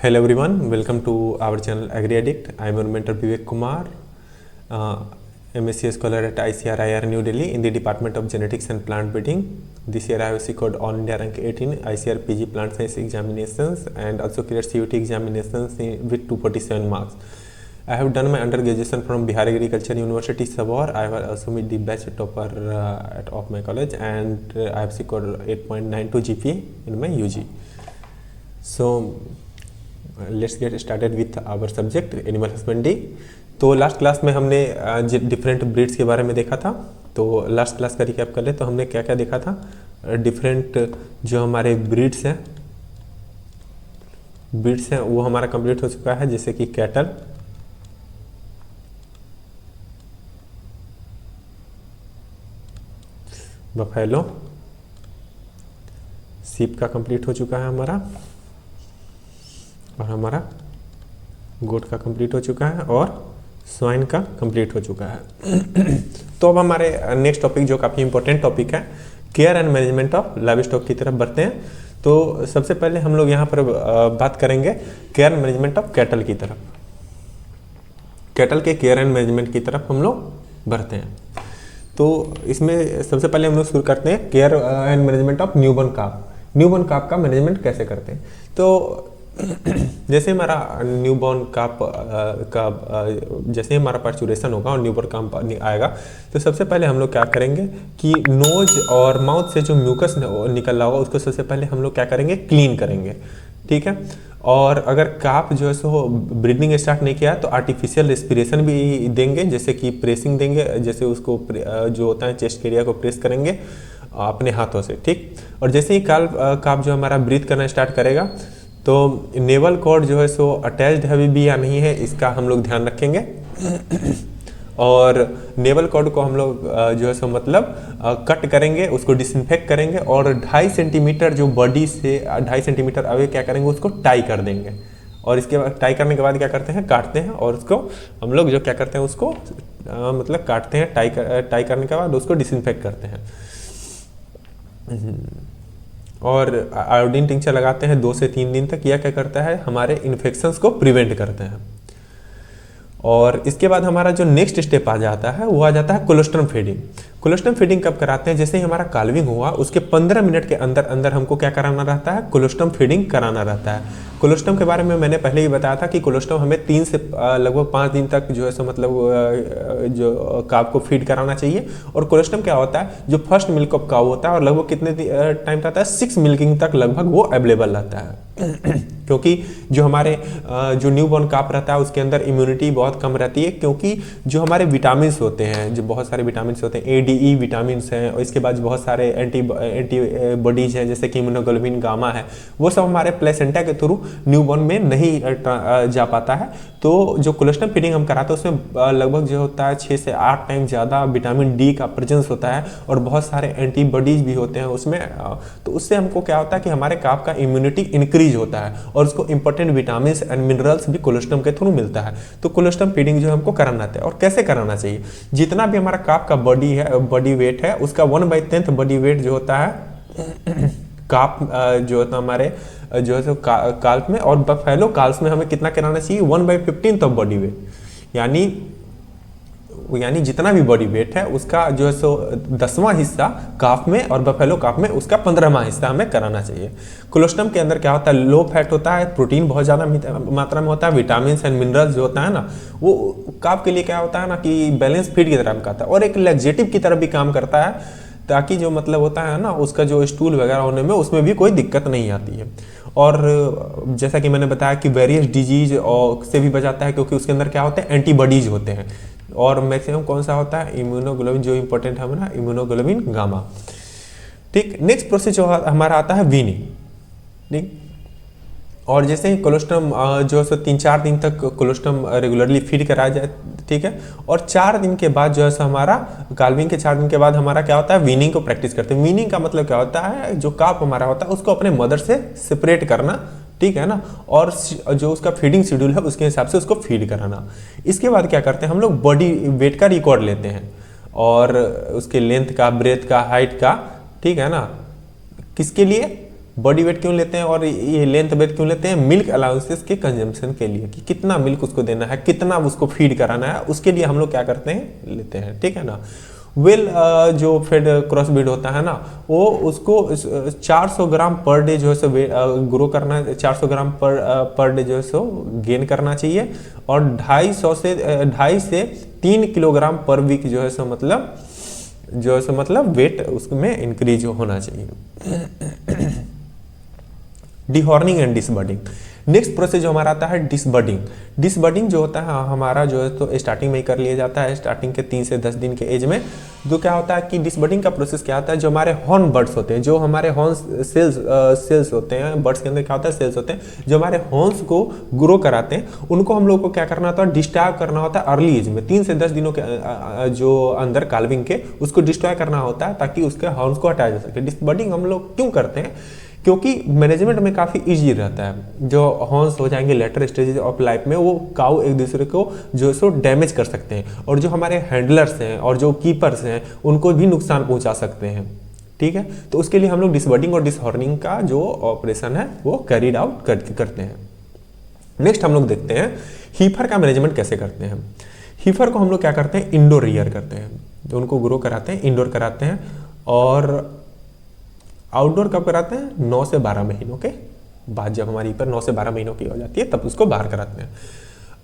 Hello everyone, welcome to our channel Agri Addict. I am your mentor Vivek Kumar, MSc scholar at ICRIR New Delhi in the Department of Genetics and Plant Breeding. This year I have secured All India Rank 18 ICR PG Plant Science examinations and also cleared CUT examinations with 247 marks. I have done my undergraduation from Bihar Agriculture University, Sabor. I have also made the batch topper of my college and I have secured 8.92 GPA in my UG. So let's get started with our subject animal husbandry. तो last class में हमने different breeds के बारे में देखा था। तो last class का रिकैप कर ले तो हमने क्या क्या देखा था। डिफरेंट जो हमारे ब्रीड्स हैं वो हमारा कंप्लीट हो चुका है, जैसे कि कैटल, बफेलो, सीप का कंप्लीट हो चुका है हमारा, और हमारा गोट का कंप्लीट हो चुका है, और स्वाइन का कंप्लीट हो चुका है। तो अब हमारे नेक्स्ट टॉपिक जो काफ़ी इंपॉर्टेंट टॉपिक है, care and management of live stock की तरफ बढ़ते हैं। तो सबसे पहले हम लोग यहाँ पर बात करेंगे care and management of cattle की तरफ। कैटल के केयर एंड मैनेजमेंट की तरफ हम लोग बढ़ते हैं। तो इसमें सबसे पहले हम लोग शुरू करते हैं care and management of newborn calf. Newborn calf का मैनेजमेंट कैसे करते हैं। तो जैसे हमारा न्यूबॉर्न काफ का जैसे हमारा पार्चुरेशन होगा और न्यूबॉर्न काफ आएगा, तो सबसे पहले हम लोग क्या करेंगे कि नोज और माउथ से जो म्यूकस निकल रहा होगा उसको सबसे पहले हम लोग क्या करेंगे, क्लीन करेंगे। ठीक है। और अगर काफ जो है सो ब्रीदिंग स्टार्ट नहीं किया तो आर्टिफिशियल रेस्पिरेशन भी देंगे, जैसे कि प्रेसिंग देंगे, जैसे उसको जो होता है चेस्ट एरिया को प्रेस करेंगे अपने हाथों से। ठीक। और जैसे ही काफ जो हमारा ब्रीथ करना स्टार्ट करेगा तो नेवल कॉर्ड जो है सो अटैच्ड है भी या नहीं है, इसका हम लोग ध्यान रखेंगे। और नेवल कॉर्ड को हम लोग जो है सो मतलब कट करेंगे, उसको डिसइंफेक्ट करेंगे, और 2.5 सेंटीमीटर जो बॉडी से 2.5 सेंटीमीटर अवे क्या करेंगे, उसको टाई कर देंगे। और इसके बाद टाई करने के बाद क्या करते हैं, काटते हैं, और उसको हम लोग जो क्या करते हैं उसको मतलब काटते हैं, टाई करने के बाद उसको डिसइंफेक्ट करते हैं। और आयोडीन टिंचर लगाते हैं 2 से 3 दिन तक। यह क्या करता है, हमारे इन्फेक्शंस को प्रिवेंट करते हैं। और इसके बाद हमारा जो नेक्स्ट स्टेप आ जाता है वो आ जाता है कोलोस्ट्रम फीडिंग। कोलोस्ट्रम फीडिंग कब कराते हैं, जैसे ही हमारा काल्विंग हुआ उसके 15 मिनट के अंदर अंदर हमको क्या कराना रहता है, कोलोस्ट्रम फीडिंग कराना रहता है। कोलोस्ट्रम के बारे में मैंने पहले ही बताया था कि कोलोस्ट्रम हमें 3 से लगभग 5 दिन तक जो है सो मतलब जो काव को फीड कराना चाहिए। और कोलोस्ट्रम क्या होता है, जो फर्स्ट मिल्क ऑफ काव होता है और लगभग कितने टाइम रहता है, 6 मिल्किंग तक लगभग वो अवेलेबल रहता है। क्योंकि जो हमारे जो न्यूबॉर्न काफ रहता है उसके अंदर इम्यूनिटी बहुत कम रहती है, क्योंकि जो हमारे विटामिन्स होते हैं, जो बहुत सारे विटामिन्स होते हैं, ADE विटामिन्स हैं, और इसके बाद बहुत सारे एंटीबॉडीज हैं जैसे कि इम्यूनोग्लोबिन गामा है, वो सब हमारे प्लेसेंटा के थ्रू न्यूबॉर्न में नहीं जा पाता है। तो जो कोलोस्ट्रम फीडिंग हम कराते हैं उसमें लगभग जो होता है 6 से 8 टाइम ज़्यादा विटामिन डी का प्रेजेंस होता है, और बहुत सारे एंटीबॉडीज भी होते हैं उसमें। तो उससे हमको क्या होता है कि हमारे काफ का इम्यूनिटी इंक्रीज होता है, और उसको इंपॉर्टेंट विटामिन एंड मिनरल्स भी कोलोस्ट्रम के थ्रू मिलता है। तो कोलोस्ट्रम फीडिंग जो हमको कराना है, और कैसे कराना चाहिए, जितना भी हमारा काफ का बॉडी वेट है उसका 1/10 बॉडी वेट जो होता है काफ जो होता है हमारे जो है काल्प में, और बफेलो काल्स में हमें कितना कराना चाहिए, 1/15 ऑफ बॉडी वेट। यानी जितना भी बॉडी वेट है उसका जो है सो 10वां हिस्सा काफ में, और बफेलो काफ में उसका 15वां हिस्सा हमें कराना चाहिए। कोलोस्ट्रम के अंदर क्या होता है, लो फैट होता है, प्रोटीन बहुत ज़्यादा मात्रा में होता है, विटामिन एंड मिनरल्स जो होता है ना, वो काफ के लिए क्या होता है ना कि बैलेंस फीड की तरह काम करता है, और एक लैक्सेटिव की तरह भी काम करता है, ताकि जो मतलब होता है ना उसका जो स्टूल वगैरह होने में उसमें भी कोई दिक्कत नहीं आती है। और जैसा कि मैंने बताया कि वेरियस डिजीज से भी बचाता है, क्योंकि उसके अंदर क्या होते हैं, एंटीबॉडीज होते हैं। और मैक्सिमम कौन सा होता है, इम्यूनोग्लोबिन, जो इंपॉर्टेंट है हमारा इम्यूनोग्लोबिन गामा। ठीक। नेक्स्ट प्रोसेस जो हमारा आता है वीनिंग। ठीक। और जैसे ही कोलोस्ट्रम जो है 3-4 दिन तक कोलोस्ट्रम रेगुलरली फीड कराया जाए, ठीक है, और 4 दिन के बाद जो है हमारा काल्विंग के 4 दिन के बाद हमारा क्या होता है, वीनिंग को प्रैक्टिस करते हैं। वीनिंग का मतलब क्या होता है, जो काफ हमारा होता है उसको अपने मदर से सेपरेट करना, ठीक है ना, और जो उसका फीडिंग शेड्यूल है उसके हिसाब से उसको फीड कराना। इसके बाद क्या करते हैं, हम लोग बॉडी वेट का रिकॉर्ड लेते हैं, और उसके लेंथ का, ब्रेथ का, हाइट का, ठीक है ना, किसके लिए, बॉडी वेट क्यों लेते हैं और ये लेंथ वेट क्यों लेते हैं? मिल्क अलाउंसेस के कंजम्पशन के लिए, कि कितना मिल्क उसको देना है, कितना उसको फीड कराना है, उसके लिए हम लोग क्या करते हैं, लेते हैं, ठीक है ना। वेल जो फेड क्रॉस ब्रीड होता है ना, वो उसको 400 ग्राम पर डे जो है सो ग्रो करना है, 400 ग्राम पर डे जो है सो गेन करना चाहिए, और 2.5 से 3 किलोग्राम पर वीक जो है सो मतलब वेट उसमें इंक्रीज होना चाहिए। डिहॉर्निंग एंड डिसबर्डिंग। नेक्स्ट प्रोसेस जो हमारा आता है डिसबर्डिंग। डिसबर्डिंग जो होता है हमारा जो है तो स्टार्टिंग में ही कर लिया जाता है, स्टार्टिंग के 3 से 10 दिन के एज में। तो क्या होता है कि डिसबर्डिंग का प्रोसेस क्या होता है, जो हमारे हॉर्न बर्ड्स होते हैं, जो हमारे हॉर्न सेल्स होते हैं, बर्ड्स के अंदर क्या होता है, सेल्स होते हैं, जो हमारे हॉर्न्स को ग्रो कराते हैं, उनको हम लोग को क्या करना होता है, डिस्टॉर्ब करना होता है अर्ली एज में, 3 से 10 दिनों के जो अंदर काल्विंग के, उसको डिस्ट्रॉय करना होता है ताकि उसके हॉर्न्स को हटाया जा सके। डिसबर्डिंग हम लोग क्यों करते हैं? क्योंकि मैनेजमेंट में काफ़ी इजी रहता है। जो हॉर्न्स हो जाएंगे लेटर स्टेजेस ऑफ लाइफ में, वो काऊ एक दूसरे को जो सो डैमेज कर सकते हैं, और जो हमारे हैंडलर्स हैं और जो कीपर्स हैं उनको भी नुकसान पहुंचा सकते हैं, ठीक है। तो उसके लिए हम लोग डिसबर्डिंग और डिसहॉर्निंग का जो ऑपरेशन है वो कैरीड आउट करते हैं। नेक्स्ट हम लोग देखते हैं हीफर का मैनेजमेंट कैसे करते हैं। हीफर को हम लोग क्या करते हैं, इंडोर रियर करते हैं, जो उनको ग्रो कराते हैं, इंडोर कराते हैं, और आउटडोर कब कराते हैं, 9 से 12 महीनों के बाद। जब हमारी पर 9 से 12 महीनों की हो जाती है तब उसको बाहर कराते हैं।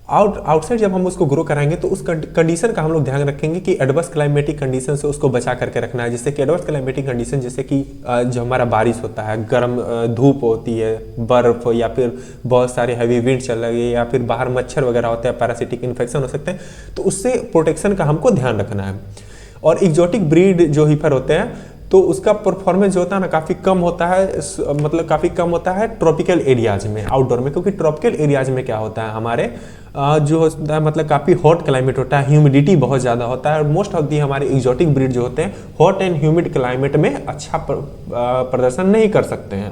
आउटसाइड जब हम उसको ग्रो कराएंगे तो उस कंडीशन का हम लोग ध्यान रखेंगे कि एडवर्स क्लाइमेटिक कंडीशन से उसको बचा करके रखना है। जैसे कि एडवर्स क्लाइमेटिक कंडीशन, जैसे कि जो हमारा बारिश होता है, गर्म धूप होती है, बर्फ, या फिर बहुत सारे हैवी विंड चल रही है, या फिर बाहर मच्छर वगैरह होते हैं, पैरासिटिक इन्फेक्शन हो सकते हैं, तो उससे प्रोटेक्शन का हमको ध्यान रखना है। और एक्जोटिक ब्रीड जो हीफर होते हैं तो उसका परफॉर्मेंस जो होता है ना काफ़ी कम होता है, मतलब काफ़ी कम होता है ट्रॉपिकल एरियाज में, आउटडोर में। क्योंकि ट्रॉपिकल एरियाज में क्या होता है, हमारे जो होता है मतलब काफ़ी हॉट क्लाइमेट होता है, ह्यूमिडिटी बहुत ज़्यादा होता है, और मोस्ट ऑफ दी हमारे एक्जोटिक ब्रीड जो होते हैं हॉट एंड ह्यूमिड क्लाइमेट में अच्छा प्रदर्शन नहीं कर सकते हैं,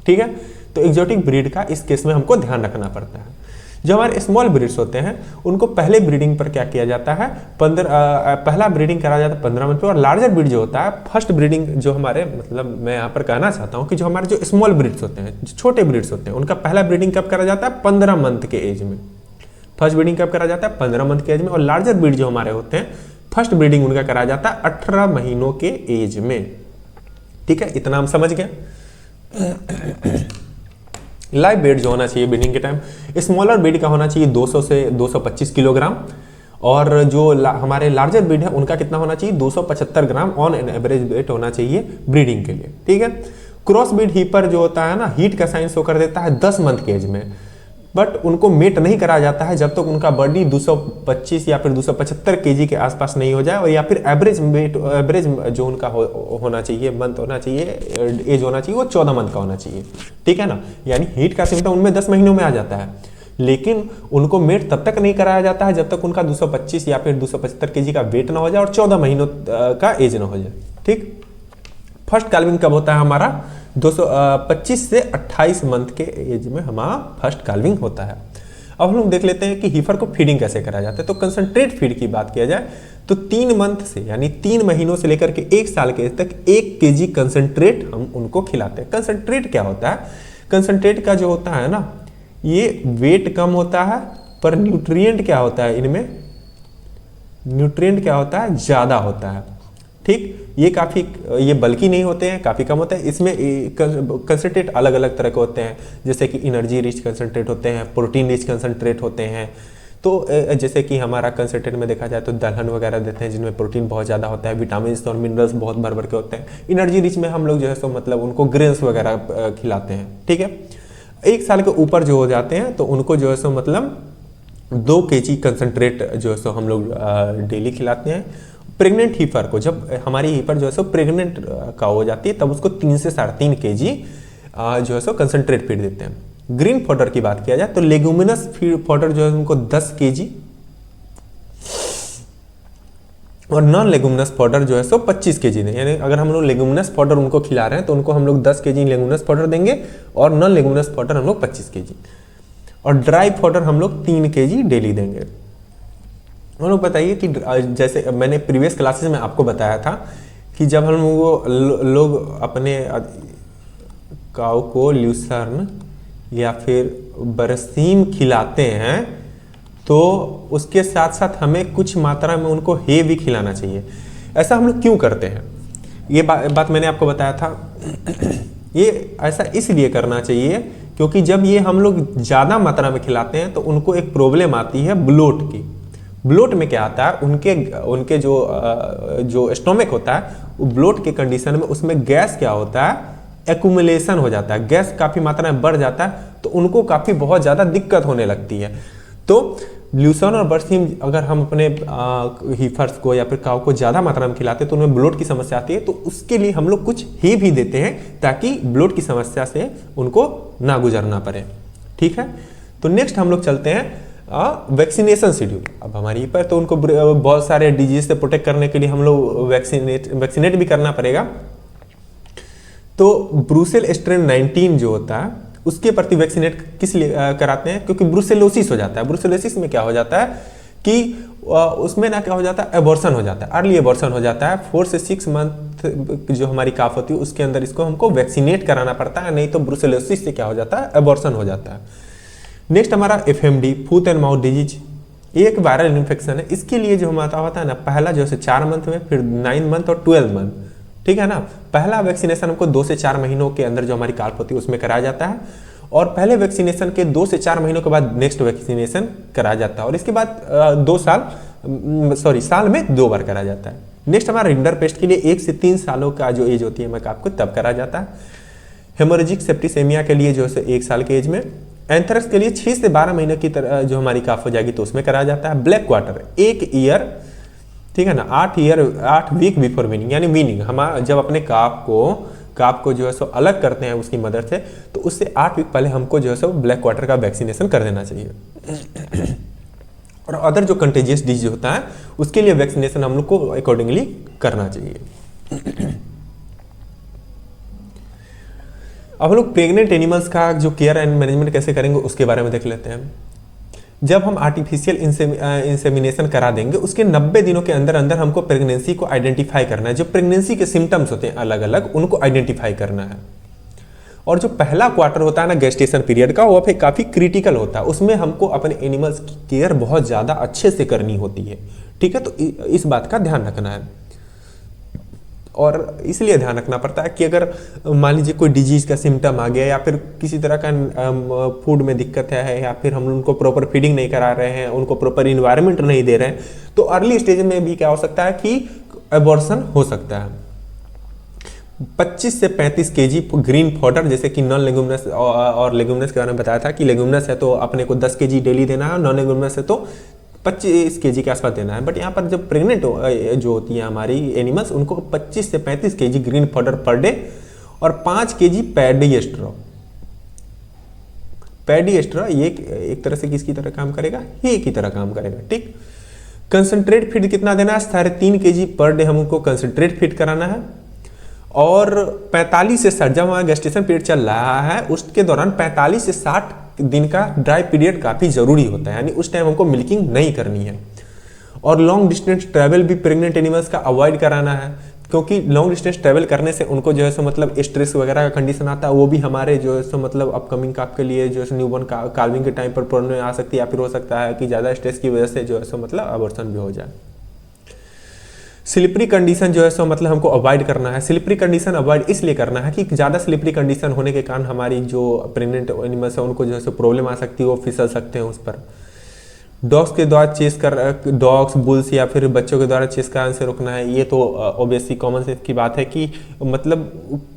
ठीक है। तो एक्जोटिक ब्रीड का इस केस में हमको ध्यान रखना पड़ता है। जो हमारे स्मॉल ब्रीड्स होते हैं उनको पहले ब्रीडिंग पर क्या किया जाता है, पहला ब्रीडिंग करा जाता है 15 मंथ पे, और लार्जर ब्रीड जो होता है फर्स्ट ब्रीडिंग जो हमारे, मतलब मैं यहाँ पर कहना चाहता हूँ कि जो हमारे जो स्मॉल ब्रीड्स होते हैं, जो छोटे ब्रीड्स होते हैं, उनका पहला ब्रीडिंग कब करा जाता है, 15 मंथ के एज में। फर्स्ट ब्रीडिंग कब करा जाता है, 15 मंथ के एज में। और लार्जर ब्रीड जो हमारे होते हैं फर्स्ट ब्रीडिंग उनका करा जाता है 18 महीनों के एज में, ठीक है। इतना हम समझ गए। लाइव वेट जो होना चाहिए ब्रीडिंग के टाइम, स्मॉलर ब्रीड का होना चाहिए 200 से 225 किलोग्राम, और जो हमारे लार्जर ब्रीड है उनका कितना होना चाहिए, 275 ग्राम ऑन एन एवरेज वेट होना चाहिए ब्रीडिंग के लिए, ठीक है। क्रॉस ब्रीड हीपर जो होता है ना, हीट का साइन शो कर देता है 10 मंथ के एज में, बट उनको मेट नहीं करा जाता है जब तक उनका बॉडी 225 या फिर 275 केजी के आसपास नहीं हो जाए, और या फिर एवरेज वेट, एवरेज जो उनका होना चाहिए, मंथ होना चाहिए, एज होना चाहिए, वो 14 मंथ का होना चाहिए, ठीक है ना। यानी हीट का सिम्टम उनमें 10 महीनों में आ जाता है, लेकिन उनको मेट तब तक नहीं कराया जाता है जब तक उनका 225 या फिर 275 केजी का वेट ना हो जाए और 14 महीनों का एज ना हो जाए, ठीक। फर्स्ट काल्विंग कब होता है हमारा, 225 से 28 मंथ के एज में हमारा फर्स्ट काल्विंग होता है। अब हम लोग देख लेते हैं कि हीफर को फीडिंग कैसे करा जाता है। तो कंसंट्रेट फीड की बात किया जाए तो 3 मंथ से, यानी 3 महीनों से लेकर के 1 साल के एज तक 1 केजी कंसंट्रेट हम उनको खिलाते हैं। कंसंट्रेट क्या होता है, कंसंट्रेट का जो होता है ना, ये वेट कम होता है, पर न्यूट्रिएंट क्या होता है इनमें, न्यूट्रिएंट क्या होता है, ज़्यादा होता है, ठीक। ये बल्कि नहीं होते हैं, काफ़ी कम होते हैं। इसमें कंसंट्रेट अलग अलग तरह के होते हैं, जैसे कि एनर्जी रिच कंसंट्रेट होते हैं, प्रोटीन रिच कंसंट्रेट होते हैं। तो जैसे कि हमारा कंसंट्रेट में देखा जाए तो दलहन वगैरह देते हैं जिनमें प्रोटीन बहुत ज़्यादा होता है, विटामिन और मिनरल्स बहुत भर भर के होते हैं। एनर्जी रिच में हम लोग जो है सो मतलब उनको ग्रेन्स वगैरह खिलाते हैं, ठीक है। 1 साल के ऊपर जो हो जाते हैं तो उनको जो है सो मतलब 2 केजी कंसंट्रेट जो है सो हम लोग डेली खिलाते हैं। प्रेग्नेंट हीफर को, जब हमारी हीफर जो है सो प्रेग्नेंट का हो जाती है तब उसको 3 से 3.5 केजी जो है सो कंसंट्रेट फीड देते हैं। ग्रीन फॉडर की बात किया जाए तो लेगुमिनस फॉडर जो है उनको 10 केजी, और नॉन लेगुमिनस फॉडर जो है सो 25 केजी दें। यानी अगर हम लोग लेगुमिनस फॉडर उनको खिला रहे हैं तो उनको हम लोग 10 केजी लेगुमिनस फॉडर देंगे, और नॉन लेगुमिनस फॉडर हम लोग 25 केजी, और ड्राई फॉडर हम लोग 3 केजी डेली देंगे। हम लोग बताइए कि जैसे मैंने प्रीवियस क्लासेस में आपको बताया था कि जब हम लोग अपने काऊ को ल्यूसर्न या फिर बरसीम खिलाते हैं तो उसके साथ साथ हमें कुछ मात्रा में उनको हे भी खिलाना चाहिए। ऐसा हम लोग क्यों करते हैं, ये बात मैंने आपको बताया था। ये ऐसा इसलिए करना चाहिए क्योंकि जब ये हम लोग ज़्यादा मात्रा में खिलाते हैं तो उनको एक प्रॉब्लम आती है ब्लोट की। ब्लोट में क्या आता है, उनके जो स्टोमक होता है वो ब्लोट के कंडीशन में उसमें गैस क्या होता है, एक्यूमुलेशन हो जाता है, गैस काफ़ी मात्रा में बढ़ जाता है तो उनको काफ़ी बहुत ज़्यादा दिक्कत होने लगती है। तो ल्यूसर्न और बरसीम अगर हम अपने हीफर्स को या फिर काऊ को ज़्यादा मात्रा में खिलाते हैं तो उनमें ब्लोट की समस्या आती है, तो उसके लिए हम लोग कुछ ही भी देते हैं ताकि ब्लोट की समस्या से उनको ना गुजरना पड़े। ठीक है, तो नेक्स्ट हम लोग चलते हैं वैक्सीनेशन शेड्यूल। अब हमारी पर तो उनको बहुत सारे डिजीज से प्रोटेक्ट करने के लिए हम लोग वैक्सीनेट भी करना पड़ेगा। तो ब्रूसेल स्ट्रेन 19 जो होता है उसके प्रति वैक्सीनेट किस लिए कराते हैं, क्योंकि ब्रूसेलोसिस हो जाता है। ब्रूसेलोसिस में क्या हो जाता है कि उसमें ना क्या हो जाता है, एबॉर्शन हो जाता है, अर्ली एबॉर्शन हो जाता है। 4 से 6 मंथ जो हमारी काफ होती है उसके अंदर इसको हमको वैक्सीनेट कराना पड़ता है, नहीं तो ब्रूसेलोसिस से क्या हो जाता है, एबॉर्शन हो जाता है। नेक्स्ट हमारा FMD, foot and mouth disease, ये एक वायरल इन्फेक्शन है। इसके लिए जो हमारा होता है ना, पहला जो है 4 मंथ में, फिर 9 मंथ और 12 मंथ। ठीक है ना, पहला वैक्सीनेशन हमको 2 से 4 महीनों के अंदर जो हमारी काल्प होती है उसमें कराया जाता है, और पहले वैक्सीनेशन के 2 से 4 महीनों के बाद नेक्स्ट वैक्सीनेशन कराया जाता है, और इसके बाद साल में 2 बार कराया जाता है। नेक्स्ट हमारा रिंडर पेस्ट के लिए 1 से 3 सालों का जो एज होती है मैं आपको तब कराया जाता है। हेमोरेजिक सेप्टिसेमिया के लिए जो है 1 साल के एज में। एंथ्रेक्स के लिए 6 से 12 महीने की तरह जो हमारी काफ हो जाएगी तो उसमें कराया जाता है। ब्लैक क्वार्टर 1 ईयर, ठीक है ना, 8 वीक बिफोर वीनिंग, यानी वीनिंग हम जब अपने काफ को जो है सो अलग करते हैं उसकी मदर से, तो उससे 8 वीक पहले हमको जो है सो ब्लैक क्वार्टर का वैक्सीनेशन कर देना चाहिए। और अदर जो कंटेजियस डिजीज होता है उसके लिए वैक्सीनेशन हम लोग को अकॉर्डिंगली करना चाहिए। अब हम लोग प्रेग्नेंट एनिमल्स का जो केयर एंड मैनेजमेंट कैसे करेंगे उसके बारे में देख लेते हैं। जब हम आर्टिफिशियल इंसेमिनेशन करा देंगे उसके 90 दिनों के अंदर अंदर हमको प्रेगनेंसी को आइडेंटिफाई करना है। जो प्रेगनेंसी के सिम्टम्स होते हैं अलग अलग उनको आइडेंटिफाई करना है। और जो पहला क्वार्टर होता है ना गेस्टेशन पीरियड का, वो फिर काफ़ी क्रिटिकल होता है, उसमें हमको अपने एनिमल्स की केयर बहुत ज़्यादा अच्छे से करनी होती है। ठीक है, तो इस बात का ध्यान रखना है। और इसलिए ध्यान रखना पड़ता है कि अगर मान लीजिए कोई डिजीज का सिम्टम आ गया या फिर किसी तरह का फूड में दिक्कत है या फिर हम उनको प्रॉपर फीडिंग नहीं करा रहे हैं, उनको प्रॉपर इन्वायरमेंट नहीं दे रहे हैं, तो अर्ली स्टेज में भी क्या हो सकता है कि एबॉर्शन हो सकता है। 25 से 35 केजी ग्रीन फॉडर, जैसे कि नॉन लेगुमिनस और लेगुमिनस के बारे में बताया था कि लेगुमिनस है तो अपने को 10 केजी डेली देना है, नॉन लेगुमिनस है तो 25 केजी के आसपास देना है। बट यहाँ पर जब प्रेग्नेंट जो होती है हमारी एनिमल्स, उनको 25 से 35 KG green fodder per day और 5 KG paddy extra. Paddy extra ये एक तरह से किसकी तरह काम करेगा, ही की तरह काम करेगा। ठीक, कंसंट्रेट फीड कितना देना है, 3.5 केजी पर डे हमको कंसंट्रेट फीड कराना है। और 45 से 60, जब हमारा गेस्टेशन पीरियड चल रहा है उसके दौरान 45 से 60 दिन का ड्राई पीरियड काफ़ी ज़रूरी होता है, यानी उस टाइम हमको मिल्किंग नहीं करनी है। और लॉन्ग डिस्टेंस ट्रैवल भी प्रेग्नेंट एनिमल्स का अवॉइड कराना है, क्योंकि लॉन्ग डिस्टेंस ट्रैवल करने से उनको जो है सो मतलब स्ट्रेस वगैरह का कंडीशन आता है, वो भी हमारे जो है सो मतलब अपकमिंग काफ के लिए जो है न्यूबॉर्न काल्विंग के टाइम पर प्रॉब्लम आ सकती है, या फिर हो सकता है कि ज़्यादा स्ट्रेस की वजह से जो है सो मतलब अबॉर्शन भी हो जाए। स्लिपरी कंडीशन जो है सो मतलब हमको अवॉइड करना है। स्लिपरी कंडीशन अवॉइड इसलिए करना है कि ज़्यादा स्लिपरी कंडीशन होने के कारण हमारी जो प्रेग्नेंट एनिमल्स है उनको जो है सो प्रॉब्लम आ सकती है, वो फिसल सकते हैं उस पर। डॉग्स के द्वारा चेस कर, डॉग्स बुल्स या फिर बच्चों के द्वारा चेस कराने से रोकना है। ये तो ऑब्वियसली कॉमन सेंस की बात है कि मतलब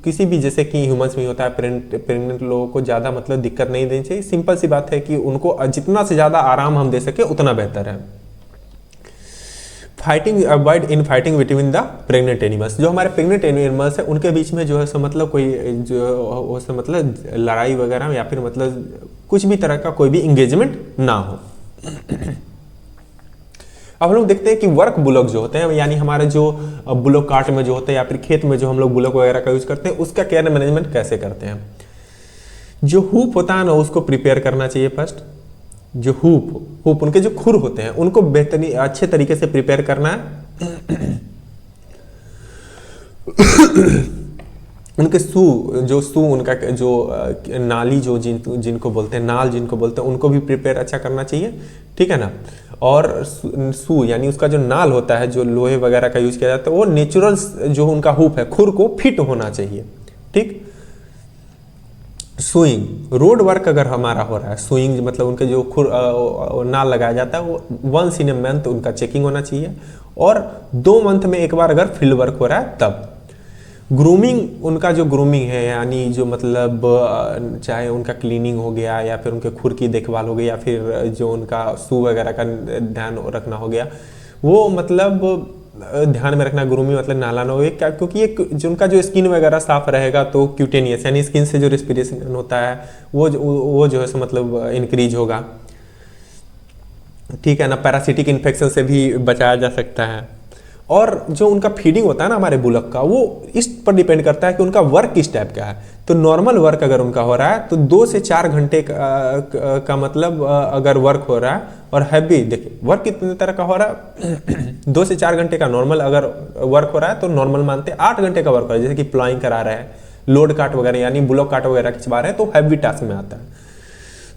किसी भी, जैसे कि ह्यूमंस में होता है, प्रेग्नेंट लोगों को ज़्यादा मतलब दिक्कत नहीं देनी चाहिए। सिंपल सी बात है कि उनको जितना से ज़्यादा आराम हम दे सके उतना बेहतर है। Fighting avoid in fighting between the pregnant animals, जो हमारे प्रेग्नेंट एनिमल्स है उनके बीच में जो है सो मतलब कोई जो सो मतलब लड़ाई वगैरह या फिर मतलब कुछ भी तरह का कोई भी इंगेजमेंट ना हो। अब हम लोग देखते हैं कि वर्क बुलॉक जो होते हैं, यानी हमारे जो बुलॉक कार्ट में जो होते हैं या फिर खेत में जो हम लोग बुलॉक वगैरह का यूज करते हैं, उसका केयर मैनेजमेंट कैसे करते हैं। जो हूप होता है ना उसको प्रिपेयर करना चाहिए फर्स्ट। जो हूप उनके जो खुर होते हैं उनको बेहतरीन अच्छे तरीके से प्रिपेयर करना है। उनके सू उनका जो नाली जो जिनको बोलते हैं, नाल जिनको बोलते हैं, उनको भी प्रिपेयर अच्छा करना चाहिए, ठीक है ना। और सू यानी उसका जो नाल होता है, जो लोहे वगैरह का यूज किया जाता है, वो नेचुरल जो उनका हुप है, खुर को फिट होना चाहिए, ठीक। सुइंग, रोड वर्क अगर हमारा हो रहा है, सुइंग मतलब उनके जो नाल लगाया जाता है, वो वंस इन ए मंथ उनका चेकिंग होना चाहिए, और 2 मंथ में एक बार अगर फील्ड वर्क हो रहा है तब। ग्रूमिंग, उनका जो ग्रूमिंग है यानी जो मतलब चाहे उनका क्लीनिंग हो गया, या फिर उनके खुर की देखभाल हो गई, या फिर जो उनका शू वगैरह का ध्यान रखना हो गया, वो मतलब ध्यान में रखना। ग्रूमिंग मतलब नहलाना हो गया क्या, क्योंकि ये जो उनका जो स्किन वगैरह साफ रहेगा तो क्यूटेनियस यानी स्किन से जो रेस्पिरेशन होता है वो जो है सो मतलब इंक्रीज होगा, ठीक है ना। पैरासिटिक इन्फेक्शन से भी बचाया जा सकता है। और जो उनका फीडिंग होता है ना हमारे बुलक का, वो इस पर डिपेंड करता है कि उनका वर्क किस टाइप का है। तो नॉर्मल वर्क अगर उनका हो रहा है तो 2 से 4 घंटे का मतलब अगर वर्क हो रहा है, और हैवी, देखिए वर्क कितने तरह का हो रहा है 2 से 4 घंटे का नॉर्मल अगर वर्क हो रहा है तो नॉर्मल मानते हैं। 8 घंटे का वर्क हो रहा है, जैसे कि प्लॉइंग करा रहे हैं, लोड काट वगैरह यानी ब्लॉक काट वगैरह खिंचवा रहे हैं, तो हैवी टास्क में आता है।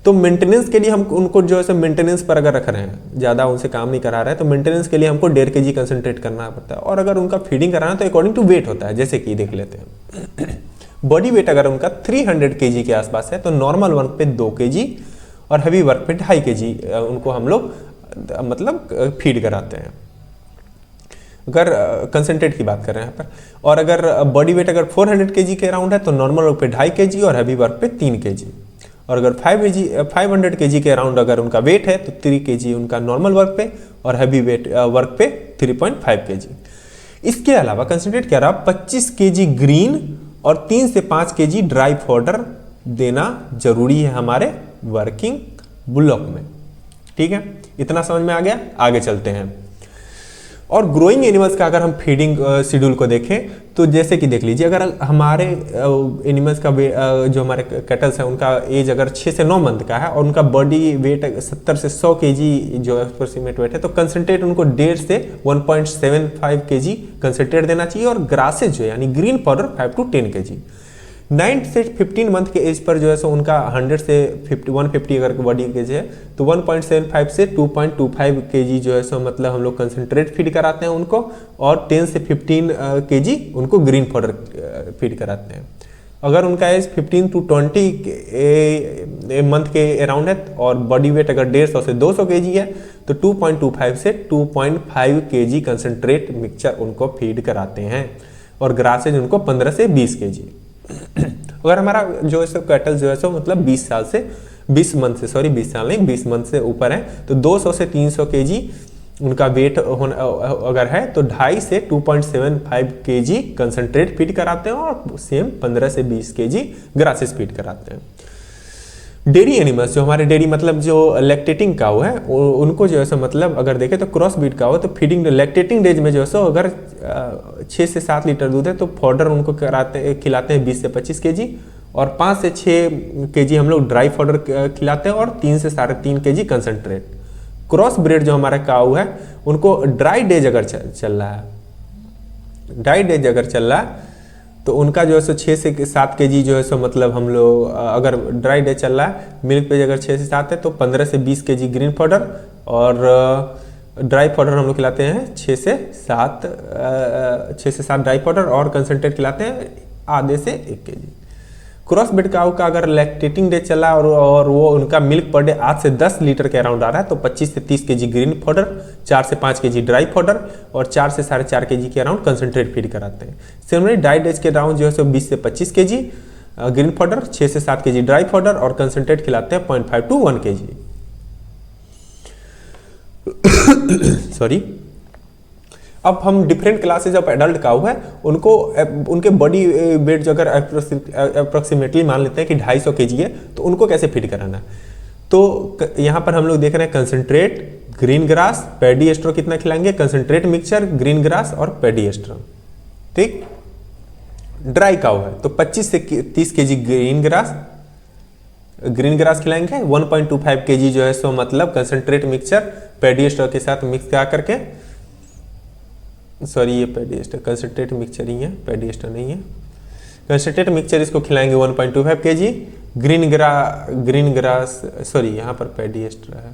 तो मेंटेनेंस के लिए हम उनको जो है मेंटेनेंस पर अगर रख रहे हैं, ज़्यादा उनसे काम नहीं करा रहे हैं, तो मेंटेनेंस के लिए हमको 1.5 kg कंसंट्रेट करना पड़ता है। और अगर उनका फीडिंग कराना है तो अकॉर्डिंग टू वेट होता है, जैसे कि देख लेते हैं बॉडी वेट अगर उनका 300 kg के आसपास है तो नॉर्मल वर्क पे 2 kg और हैवी वर्क पे 2.5 kg उनको हम लोग मतलब फीड कराते हैं, अगर कंसंट्रेट की बात कर रहे हैं यहाँ पर। और अगर बॉडी वेट अगर 400 kg के अराउंड है तो नॉर्मल वर्क पे 2.5 kg और हैवी वर्क पे 3 kg। और अगर 500 kg के अराउंड अगर उनका वेट है तो 3 kg उनका नॉर्मल वर्क पे और हैवी वेट वर्क पे 3.5 kg। इसके अलावा कंसंट्रेट क्या रहा, 25 kg ग्रीन और 3 से 5 kg ड्राई पाउडर देना जरूरी है हमारे वर्किंग बुलॉक में, ठीक है। इतना समझ में आ गया, आगे चलते हैं। और ग्रोइंग एनिमल्स का अगर हम फीडिंग शेड्यूल को देखें तो जैसे कि देख लीजिए, अगर हमारे एनिमल्स का जो हमारे कैटल्स हैं उनका एज अगर 6 से 9 मंथ का है और उनका बॉडी वेट 70 से 100 kg जो अप्रोक्सीमेट वेट है, तो कंसंट्रेट उनको 1.5 से 1.75 kg कंसंट्रेट देना चाहिए। और ग्रासेज जो यानी ग्रीन पाउडर 5 to 10 kg। 9 से 15 मंथ के एज पर जो है सो उनका 100 से 150 अगर बॉडी केज है तो 1.75 से 2.25 kg जो है सो मतलब हम लोग कंसंट्रेट फीड कराते हैं उनको, और 10 से 15 kg उनको ग्रीन पाउडर फीड कराते हैं। अगर उनका एज 15 to 20 मंथ के अराउंड है और बॉडी वेट अगर 150 से 200 kg है तो 2.25 से 2.5 kg कंसंट्रेट मिक्सचर उनको फीड कराते हैं, और ग्रासेज उनको 15 से 20 kg। अगर हमारा जो है कैटल जो है सो मतलब 20 साल से 20 मंथ से, सॉरी 20 साल नहीं 20 मंथ से ऊपर है तो 200 से 300 kg उनका वेट अगर है तो 2.5 से 2.75 kg कंसंट्रेट फीड कराते हैं, और सेम 15 से 20 kg ग्रासेस फीड कराते हैं। डेयरी एनिमल्स जो हमारे डेयरी मतलब जो लैक्टेटिंग काऊ है उनको जो है सो मतलब अगर देखें तो क्रॉस ब्रीड काऊ है, तो फीडिंग लैक्टेटिंग डेज में जो है सो अगर 6 से 7 लीटर दूध है तो फॉडर उनको खिलाते हैं 20 से 25 kg, और 5 से 6 kg हम लोग ड्राई फॉडर खिलाते हैं, और 3 से 3.5 kg कंसंट्रेट। क्रॉस ब्रीड जो हमारा काऊ है उनको ड्राई डेज अगर चल रहा है, ड्राई डेज अगर चल रहा है तो उनका जो है सो 6 से 7 kg जो है सो मतलब हम लोग अगर ड्राई डे चल रहा है, मिल्क पेज अगर 6 से 7 है तो 15 से 20 kg ग्रीन पाउडर, और ड्राई पाउडर हम लोग खिलाते हैं 6 से 7 ड्राई पाउडर, और कंसंट्रेट खिलाते हैं आधे से 1 kg। क्रॉस ब्रीड काऊ का अगर लैक्टेटिंग डे चला और वो उनका मिल्क पर डे 8 से 10 लीटर के अराउंड आ रहा है तो 25 से 30 kg ग्रीन पाउडर, 4 से 5 kg ड्राई पाउडर और 4 से 4.5 kg के अराउंड कंसंट्रेट फीड कराते हैं। सिमिलरली डाई डेज के अराउंड जो है सो 20 से 25 kg ग्रीन पाउडर, 6 से 7 kg ड्राई पाउडर और कंसंट्रेट खिलाते हैं 0.5 to 1 kg। सॉरी। अब हम डिफरेंट क्लासेज ऑफ एडल्ट काऊ है उनको उनके बॉडी वेट जो अगर अप्रोक्सीमेटली मान लेते हैं कि 250 kg है तो उनको कैसे फीड कराना है। तो यहाँ पर हम लोग देख रहे हैं concentrate, green grass, paddy astro कितना खिलाएंगे, कंसंट्रेट मिक्सचर, ग्रीन ग्रास और पैडी एस्ट्रो, ठीक। ड्राई काऊ है तो 25 से 30 kg ग्रीन ग्रास खिलाएंगे, 1.25 kg जो है सो मतलब कंसंट्रेट मिक्सचर पैडी एस्ट्रो के साथ मिक्स करा करके, सॉरी ये पैडी एस्टर कंसंट्रेट मिक्सचर ही है, पैडी एस्टर नहीं है, कंसनट्रेट मिक्सचर इसको खिलाएंगे 1.25 kg। ग्रीन ग्रास सॉरी यहाँ पर पैडी एस्टर है,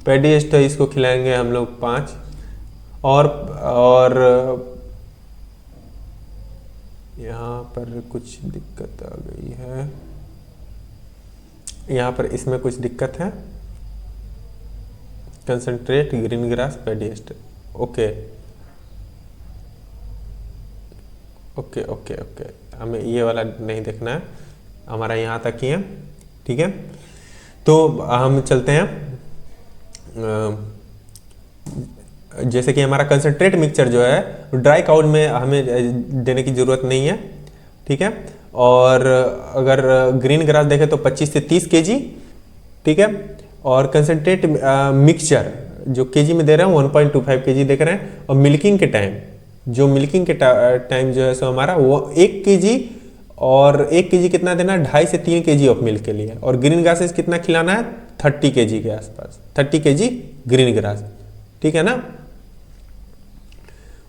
पैडी एस्टर इसको खिलाएंगे हम लोग 5। और यहाँ पर कुछ दिक्कत आ गई है, यहाँ पर इसमें कुछ दिक्कत है। कंसंट्रेट ग्रीन ग्रास पैडी एस्टर, ओके ओके ओके ओके, हमें ये वाला नहीं देखना है, हमारा यहाँ तक ही है, ठीक है। तो हम चलते हैं, जैसे कि हमारा कंसंट्रेट मिक्सचर जो है ड्राई काउड में हमें देने की ज़रूरत नहीं है, ठीक है। और अगर ग्रीन ग्रास देखें तो 25 से 30 kg, ठीक है। और कंसंट्रेट मिक्सचर जो केजी में दे रहे हैं 1.25 kg देख रहे हैं। और मिल्किंग के टाइम जो टाइम जो है सो हमारा वो 1 kg, और 1 kg कितना देना है, 2.5 से 3 kg ऑफ मिल्क के लिए। और ग्रीन ग्रासेस कितना खिलाना है, 30 kg के आसपास, 30 kg ग्रीन ग्रास, ठीक है ना।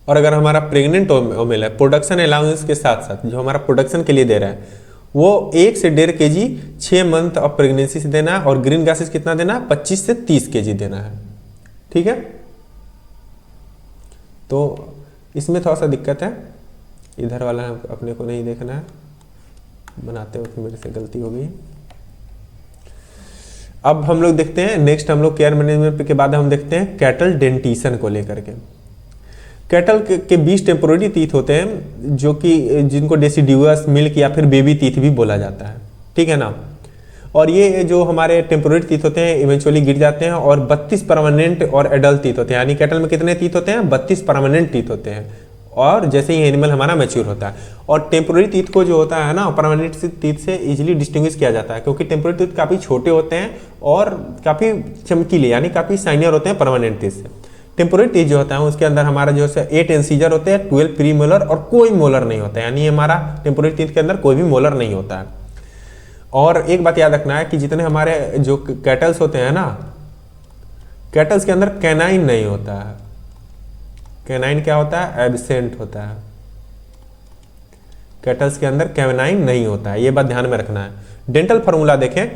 और अगर हमारा प्रेग्नेंट ओमेल है, प्रोडक्शन अलाउंस के साथ साथ जो हमारा प्रोडक्शन के लिए दे रहा है वो 1 से 1.5 kg 6 मंथ ऑफ प्रेगनेंसी से देना है। और ग्रीन ग्रासेस कितना देना है, 25 से 30 kg देना है, ठीक है। तो इसमें थोड़ा सा दिक्कत है, इधर वाला अपने को नहीं देखना है, बनाते वक्त मेरे से गलती हो गई। अब हम लोग देखते हैं नेक्स्ट, हम लोग केयर मैनेजमेंट के बाद हम देखते हैं कैटल डेंटिशन को लेकर के। कैटल के 20 टेम्पोररी टीथ होते हैं जो कि जिनको डेसिड्यूअस, मिल्क या फिर बेबी टीथ भी बोला जाता है, ठीक है ना। और ये जो हमारे टेम्पोररी टीथ होते हैं इवेंचुअली गिर जाते हैं, और 32 परमानेंट और एडल्ट टीथ होते हैं। यानी कैटल में कितने टीथ होते हैं, 32 परमानेंट टीथ होते हैं, और जैसे ही एनिमल हमारा मैच्योर होता है। और टेम्पोररी टीथ को जो होता है ना, परमानेंट टीथ से इजीली डिस्टिंग्विश किया जाता है, क्योंकि टेम्पोररी टीथ काफ़ी छोटे होते हैं और काफ़ी चमकीले, यानी काफ़ी शाइनियर होते हैं परमानेंट टीथ से। टेम्पोररी टीथ जो होता है उसके अंदर हमारा जो है 8 इंसीजर होते हैं, 12 प्री मोलर और कोई मोलर नहीं होता है। यानी हमारा टेम्पोररी टीथ के अंदर कोई भी मोलर नहीं होता है। और एक बात याद रखना है कि जितने हमारे जो कैटल्स होते हैं ना, कैटल्स के अंदर कैनाइन नहीं होता है। कैनाइन क्या होता है, एब्सेंट होता है। कैटल्स के अंदर कैनाइन नहीं होता है, ये बात ध्यान में रखना है। डेंटल फार्मूला देखें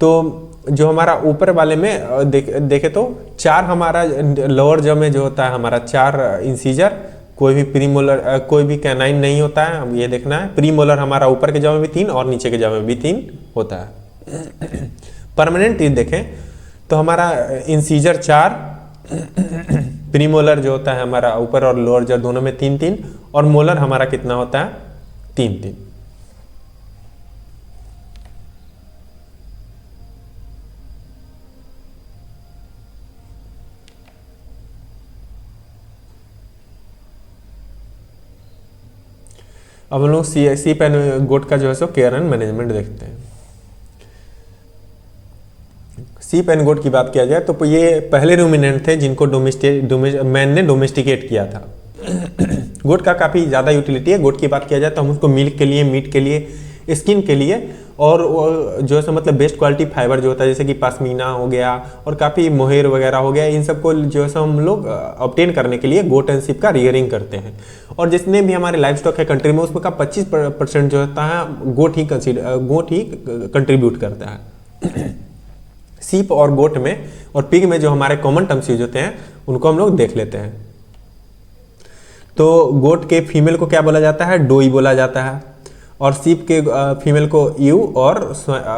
तो जो हमारा ऊपर वाले में देखे तो 4 हमारा लोअर जॉ में जो होता है हमारा 4 इंसीजर, कोई भी प्रीमोलर, कोई भी कैनाइन नहीं होता है, हम ये देखना है। प्रीमोलर हमारा ऊपर के जॉ में भी 3 और नीचे के जॉ में भी 3 होता है। परमानेंट टीथ देखें तो हमारा इंसीजर 4, प्रीमोलर जो होता है हमारा ऊपर और लोअर जॉ दोनों में 3-3, और मोलर हमारा कितना होता है, 3-3। अब हम लोग सीप एंड गोट का जो है सो केयर एंड मैनेजमेंट देखते हैं। सीप एंड गोट की बात किया जाए तो ये पहले रूमिनेंट थे जिनको मैन ने डोमेस्टिकेट किया था। गोट का काफ़ी ज़्यादा यूटिलिटी है। गोट की बात किया जाए तो हम उसको मिल्क के लिए, मीट के लिए, स्किन के लिए, और जो है मतलब बेस्ट क्वालिटी फाइबर जो होता है जैसे कि पश्मीना हो गया और काफ़ी मोहेर वगैरह हो गया, इन सबको जो है हम लोग ऑब्टेन करने के लिए गोट एंड सीप का रियरिंग करते हैं। और जितने भी हमारे लाइफ स्टॉक है कंट्री में उसमें का 25% जो होता है गोट ही कंट्रीब्यूट करता है। सीप और गोट में और पिग में जो हमारे कॉमन टर्म्स यूज होते हैं उनको हम लोग देख लेते हैं। तो गोट के फीमेल को क्या बोला जाता है, डोई बोला जाता है, और सीप के फीमेल को यू, और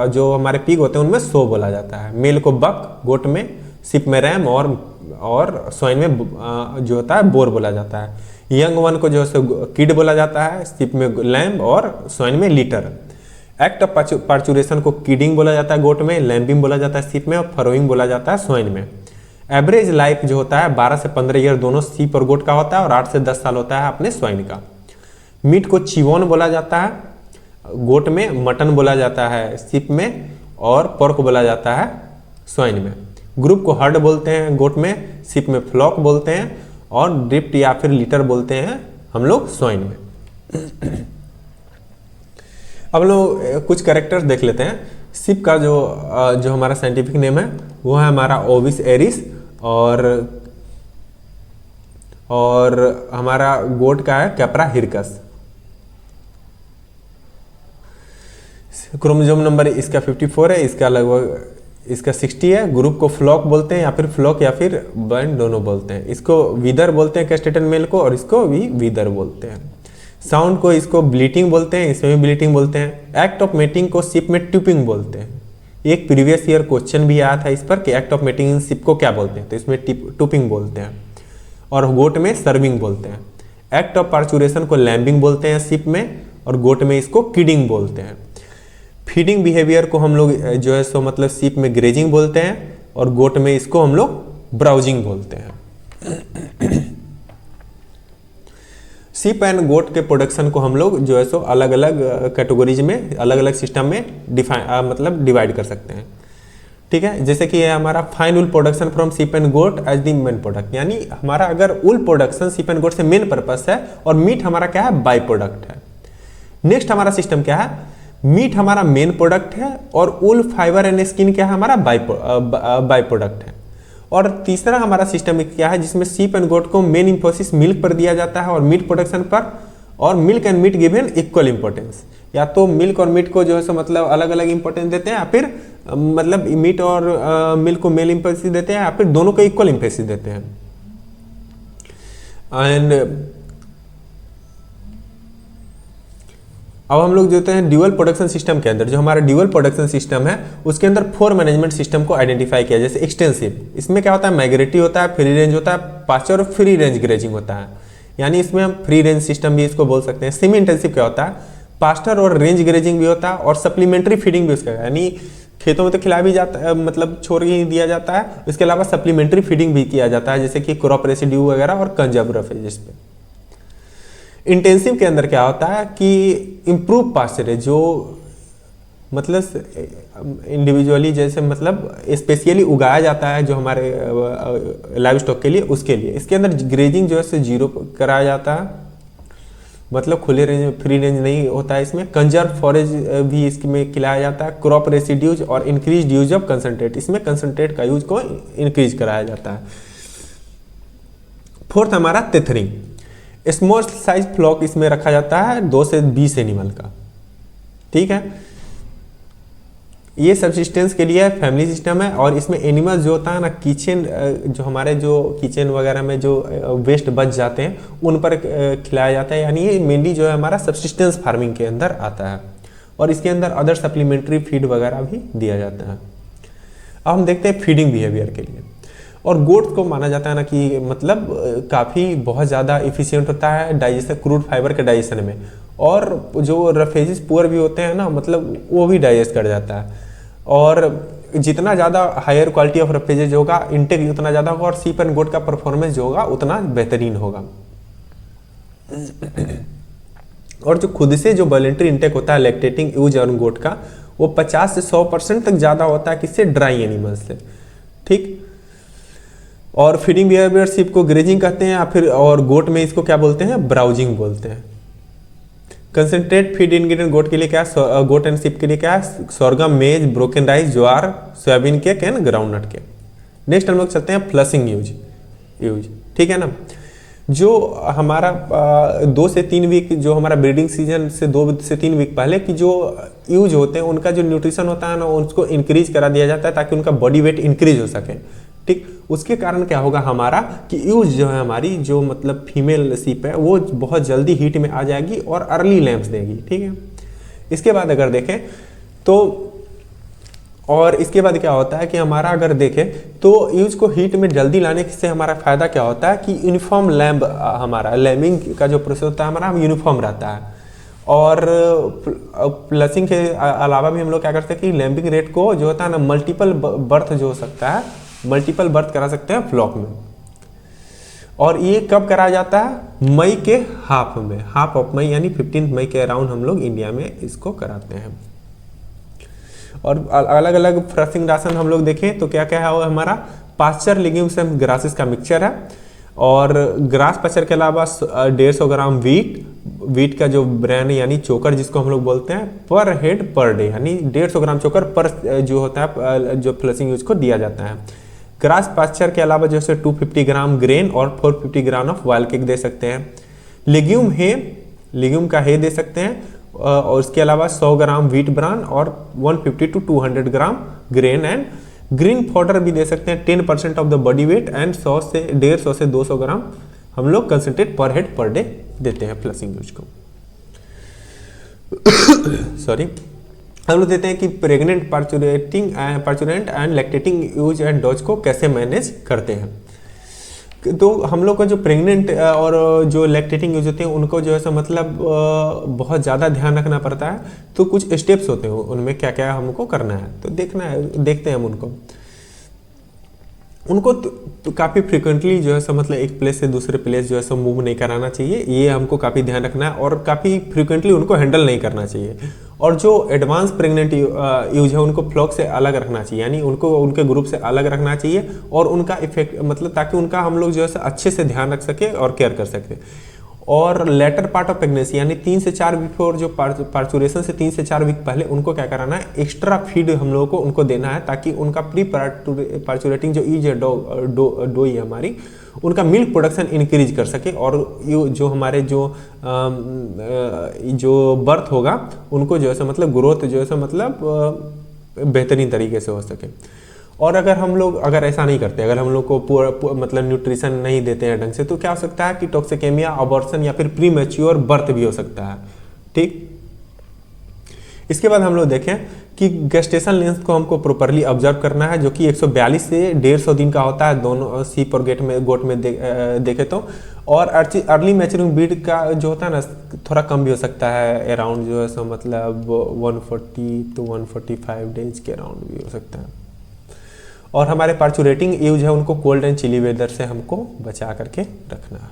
जो हमारे पिग होते हैं उनमें सो बोला जाता है। मेल को बक गोट में, सीप में रैम, और स्वाइन में जो होता है बोर बोला जाता है। यंग वन को जो है किड बोला जाता है, सीप में लैम्ब और स्वाइन में लीटर। एक्ट ऑफ पार्चुरेशन को किडिंग बोला जाता है गोट में, लैम्बिंग बोला जाता है सीप में, और फरोइंग बोला जाता है स्वाइन में। एवरेज लाइफ जो होता है 12 से 15 ईयर दोनों सीप और गोट का होता है, और 8 से 10 साल होता है अपने स्वाइन का। मीट को चिवोन बोला जाता है गोट में, मटन बोला जाता है सीप में, और पोर्क बोला जाता है स्वाइन में। ग्रुप को हर्ड बोलते हैं गोट में, सीप में फ्लॉक बोलते हैं, और ड्रिफ्ट या फिर लीटर बोलते हैं हम लोग स्वाइन में। अब लोग कुछ कैरेक्टर्स देख लेते हैं। सीप का जो हमारा साइंटिफिक नेम है वो है हमारा ओविस एरिस, और हमारा गोट का है कैप्रा हिरकस। क्रोमोसोम नंबर इसका 54 है, इसका लगभग इसका 60 है। ग्रुप को फ्लॉक बोलते हैं, या फिर फ्लॉक या फिर बैंड दोनों बोलते हैं। इसको वीदर बोलते हैं कैस्टेटन मेल को, और इसको भी वीदर बोलते हैं। साउंड को इसको ब्लीटिंग बोलते हैं, इसमें भी ब्लीटिंग बोलते हैं। एक्ट ऑफ मेटिंग को शिप में ट्यूपिंग बोलते हैं। एक प्रीवियस ईयर क्वेश्चन भी आया था इस पर कि act of mating in ship को क्या बोलते हैं, तो इसमें ट्यूपिंग बोलते हैं। और गोट में सर्विंग बोलते हैं। एक्ट ऑफ पार्चुरेशन को लैम्बिंग बोलते हैं शिप में, और गोट में इसको किडिंग बोलते हैं। फीडिंग बिहेवियर को हम लोग जो है सो मतलब शिप में ग्रेजिंग बोलते हैं, और गोट में इसको हम लोग ब्राउजिंग बोलते हैं। शिप एंड गोट के प्रोडक्शन को हम लोग जो है सो अलग अलग कैटेगरीज में, अलग अलग सिस्टम में डिवाइड कर सकते हैं। ठीक है, जैसे कि ये हमारा fine wool production from sheep and goat as the main product, यानी हमारा अगर wool production sheep and goat से मेन पर्पस है, और मीट हमारा क्या है, बाई प्रोडक्ट है। नेक्स्ट हमारा सिस्टम क्या है, मीट हमारा मेन प्रोडक्ट है, और वूल फाइबर एंड स्किन क्या है, हमारा बाई प्रोडक्ट है। और तीसरा हमारा सिस्टम क्या है, जिसमें शिप एंड गोट को मेन इंफोसिस मिल्क पर दिया जाता है और मीट प्रोडक्शन पर, और milk and meat given equal importance. या तो मिल्क और मीट को जो है सो मतलब अलग अलग इंपॉर्टेंस देते हैं, या फिर मतलब मीट और मिल्क को मेल इंफोसिस देते हैं, या फिर दोनों को इक्वल इंफोसिस देते हैं। एंड अब हम लोग जो हैं ड्यूअल प्रोडक्शन सिस्टम के अंदर, जो हमारा ड्यूअल प्रोडक्शन सिस्टम है उसके अंदर 4 मैनेजमेंट सिस्टम को आइडेंटिफाई किया। जैसे एक्सटेंसिव, इसमें क्या होता है, माइग्रेटरी होता है, फ्री रेंज होता है, पास्चर और फ्री रेंज ग्रेजिंग होता है, यानी इसमें हम फ्री रेंज सिस्टम भी इसको बोल सकते हैं। सेमी इंटेंसिव क्या होता है, पास्चर और रेंज ग्रेजिंग भी होता है, और सप्लीमेंट्री फीडिंग भी उसका, यानी खेतों में तो खिला भी जाता है, मतलब छोड़ ही दिया जाता है, इसके अलावा सप्लीमेंट्री फीडिंग भी किया जाता है, जैसे कि क्रॉप रेसिड्यू वगैरह और कंजर्वेटिव्स पे। इंटेंसिव के अंदर क्या होता है कि इम्प्रूव पास्चरेज, जो मतलब इंडिविजुअली जैसे मतलब स्पेशली उगाया जाता है जो हमारे लाइव स्टॉक के लिए, उसके लिए इसके अंदर ग्रेजिंग जो है से 0 कराया जाता है, मतलब खुले रेंज फ्री रेंज नहीं होता है इसमें। कंजर्व फॉरेज भी इसमें खिलाया जाता है। क्रॉप रेसिड्यूज और इंक्रीज यूज ऑफ कंसनट्रेट, इसमें कंसनट्रेट का यूज को इंक्रीज कराया जाता है। फोर्थ हमारा टेथरिंग, स्मॉल साइज फ्लॉक इसमें रखा जाता है 2 से 20 एनिमल का। ठीक है, ये सबसिस्टेंस के लिए फैमिली सिस्टम है, और इसमें एनिमल जो होता है ना, किचन जो हमारे जो किचन वगैरह में जो वेस्ट बच जाते हैं उन पर खिलाया जाता है, यानी ये मेनली जो है हमारा सबसिस्टेंस फार्मिंग के अंदर आता है, और इसके अंदर अदर सप्लीमेंट्री फीड वगैरह भी दिया जाता है। अब हम देखते हैं फीडिंग बिहेवियर के लिए। और गोट को माना जाता है ना कि मतलब काफ़ी बहुत ज़्यादा इफिशियंट होता है डाइजेशन, क्रूड फाइबर के डाइजेशन में, और जो रफेजिस पुअर भी होते हैं ना, मतलब वो भी डाइजेस्ट कर जाता है। और जितना ज़्यादा हायर क्वालिटी ऑफ रफेजेज होगा, इंटेक उतना ज़्यादा होगा, और शिप एंड गोट का परफॉर्मेंस जो होगा उतना बेहतरीन होगा। और जो खुद से जो वॉलंटरी इंटेक होता है लैक्टेटिंग यूज और गोट का, वो 50 से 100% तक ज़्यादा होता है किससे, ड्राई एनिमल्स से। ठीक, और फीडिंग बिहेवियर शिप को ग्रेजिंग कहते हैं, या फिर और गोट में इसको क्या बोलते हैं, ब्राउजिंग बोलते हैं। कंसंट्रेट फीड इंग्रेडिएंट गोट के लिए क्या है, गोट एंड शिप के लिए क्या है, सोरगम, मेज, broken rice, jowar, soybean cake and groundnut cake. Next हम लोग चलते हैं फ्लशिंग यूज। ठीक है ना, जो हमारा 2 से 3 वीक जो हमारा ब्रीडिंग सीजन से 2 से 3 वीक पहले की जो यूज होते हैं उनका जो न्यूट्रिशन होता है ना, उसको इंक्रीज करा दिया जाता है ताकि उनका बॉडी वेट इंक्रीज हो सके। ठीक, उसके कारण क्या होगा हमारा कि यूज जो है हमारी जो मतलब फीमेल शिप है वो बहुत जल्दी हीट में आ जाएगी और अर्ली लैम्प्स देगी। ठीक है, इसके बाद अगर देखें तो, और इसके बाद क्या होता है कि हमारा अगर देखें तो यूज को हीट में जल्दी लाने से हमारा फायदा क्या होता है कि यूनिफॉर्म लैम्प, हमारा लैमिंग का जो प्रोसेस होता है हमारा यूनिफॉर्म रहता है। और फ्लशिंग के अलावा भी हम लोग क्या करते हैं कि लैम्बिंग रेट को जो होता है ना, मल्टीपल बर्थ जो हो सकता है, मल्टीपल बर्थ करा सकते हैं फ्लॉक में। और ये कब कराया जाता है, मई के हाफ में, हाफ ऑफ मई यानी 15 मई के अराउंड हम लोग इंडिया में इसको कराते हैं। और अलग अलग फ्लशिंग राशन हम लोग देखें तो क्या क्या है, हमारा पास्चर, लेग्यूम्स एंड ग्रासेस का मिक्सचर है, और ग्रास पास्चर के अलावा 150 ग्राम वीट का जो ब्रेन यानी चोकर जिसको हम लोग बोलते हैं पर हेड पर डे, यानी 150 ग्राम चोकर पर जो होता है जो फ्लशिंग यूज को दिया जाता है। ग्रास पास्चर के अलावा जैसे 250 ग्राम ग्रेन और 450 ग्राम ऑफ वाइल्ड केक दे सकते हैं। लेग्यूम का हे दे सकते हैं, और इसके अलावा 100 ग्राम व्हीट ब्रान और 150 to 200 gram grain and green fodder भी दे सकते हैं 10% of the body weight and 150 से 200 ग्राम हम लोग कंसंट्रेट पर हेड पर डे देते हैं फ्लशिंग यूज को। सॉरी, हम लोग देते हैं कि pregnant parturient and lactating use and dose को कैसे मैनेज करते हैं। तो हम लोग का जो प्रेग्नेंट और जो लैक्टेटिंग यूज होते हैं उनको जो है मतलब बहुत ज़्यादा ध्यान रखना पड़ता है। तो कुछ स्टेप्स होते हैं उनमें क्या क्या हमको करना है, तो देखते हैं हम उनको तो काफ़ी फ्रिक्वेंटली जो है मतलब एक प्लेस से दूसरे प्लेस जो है मूव नहीं कराना चाहिए, ये हमको काफ़ी ध्यान रखना है और काफ़ी फ्रिक्वेंटली उनको हैंडल नहीं करना चाहिए। और जो एडवांस प्रेग्नेंट यूज है उनको फ्लॉक से अलग रखना चाहिए, यानी उनको उनके ग्रुप से अलग रखना चाहिए और उनका इफेक्ट मतलब ताकि उनका हम लोग जो है अच्छे से ध्यान रख सके और केयर कर सके। और लेटर पार्ट ऑफ प्रेगनेंसी यानी 3 से 4 वीक और जो पार्चुरेशन से 3 से 4 वीक पहले उनको क्या कराना है, एक्स्ट्रा फीड हम लोगों को उनको देना है ताकि उनका प्री पार्चुरेटिंग जो ईज है डो है हमारी, उनका मिल्क प्रोडक्शन इंक्रीज कर सके और जो हमारे जो बर्थ होगा उनको जो है मतलब ग्रोथ जो है मतलब बेहतरीन तरीके से हो सके। और अगर हम लोग ऐसा नहीं करते, अगर हम लोग को मतलब न्यूट्रिशन नहीं देते हैं ढंग से, तो क्या हो सकता है कि टॉक्सिकेमिया, अबॉर्शन या फिर प्री मैच्योर बर्थ भी हो सकता है। ठीक, इसके बाद हम लोग देखें कि गेस्टेशन लेंथ को हमको प्रॉपरली ऑब्जर्व करना है, जो कि 142 से 150 दिन का होता है दोनों सीप और गोट में देखे तो। और अर्ली मैच्योरिंग ब्रीड का जो होता है ना थोड़ा कम भी हो सकता है, अराउंड जो है सो मतलब 140 to 145 डेज के अराउंड भी हो सकता है। और हमारे पार्चुरेटिंग यूज है उनको कोल्ड एंड चिली वेदर से हमको बचा करके रखना है।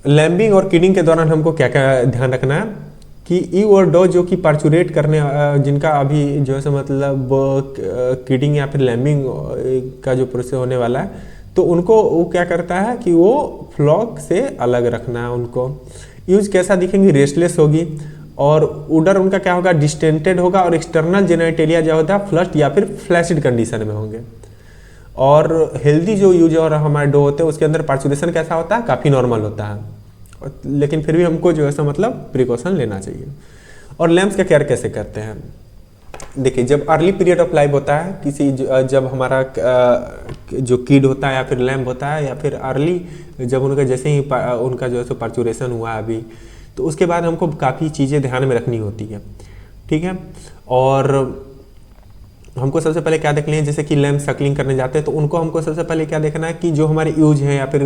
लैम्बिंग और किडिंग के दौरान हमको क्या क्या ध्यान रखना है कि ईव और डो जो कि पार्चुरेट करने जिनका अभी जो है मतलब किडिंग या फिर लैम्बिंग का जो प्रोसेस होने वाला है, तो उनको वो क्या करता है कि वो फ्लॉक से अलग रखना है। उनको यूज कैसा दिखेंगी, रेस्टलेस होगी और उडर उनका क्या होगा, डिस्टेंटेड होगा और एक्सटर्नल जेनेटेलिया जो होता है फ्लश्ड या फिर फ्लैसिड कंडीशन में होंगे। और हेल्दी जो यूज और हमारे डो होते हैं उसके अंदर पार्चुरेशन कैसा होता है, काफ़ी नॉर्मल होता है, लेकिन फिर भी हमको जो है मतलब प्रिकॉशन लेना चाहिए। और लैम्प्स का केयर कैसे करते हैं, देखिए जब अर्ली पीरियड ऑफ लाइफ होता है किसी जब हमारा जो किड होता है या फिर लैम्प होता है या फिर अर्ली जब उनका जैसे ही उनका जो है पार्चुरेशन हुआ है अभी, तो उसके बाद हमको काफ़ी चीज़ें ध्यान में रखनी होती है। ठीक है, और हमको सबसे पहले क्या देख लें, जैसे कि लैम्प सकलिंग करने जाते हैं तो उनको हमको सबसे पहले क्या देखना है कि जो हमारी यूज है या फिर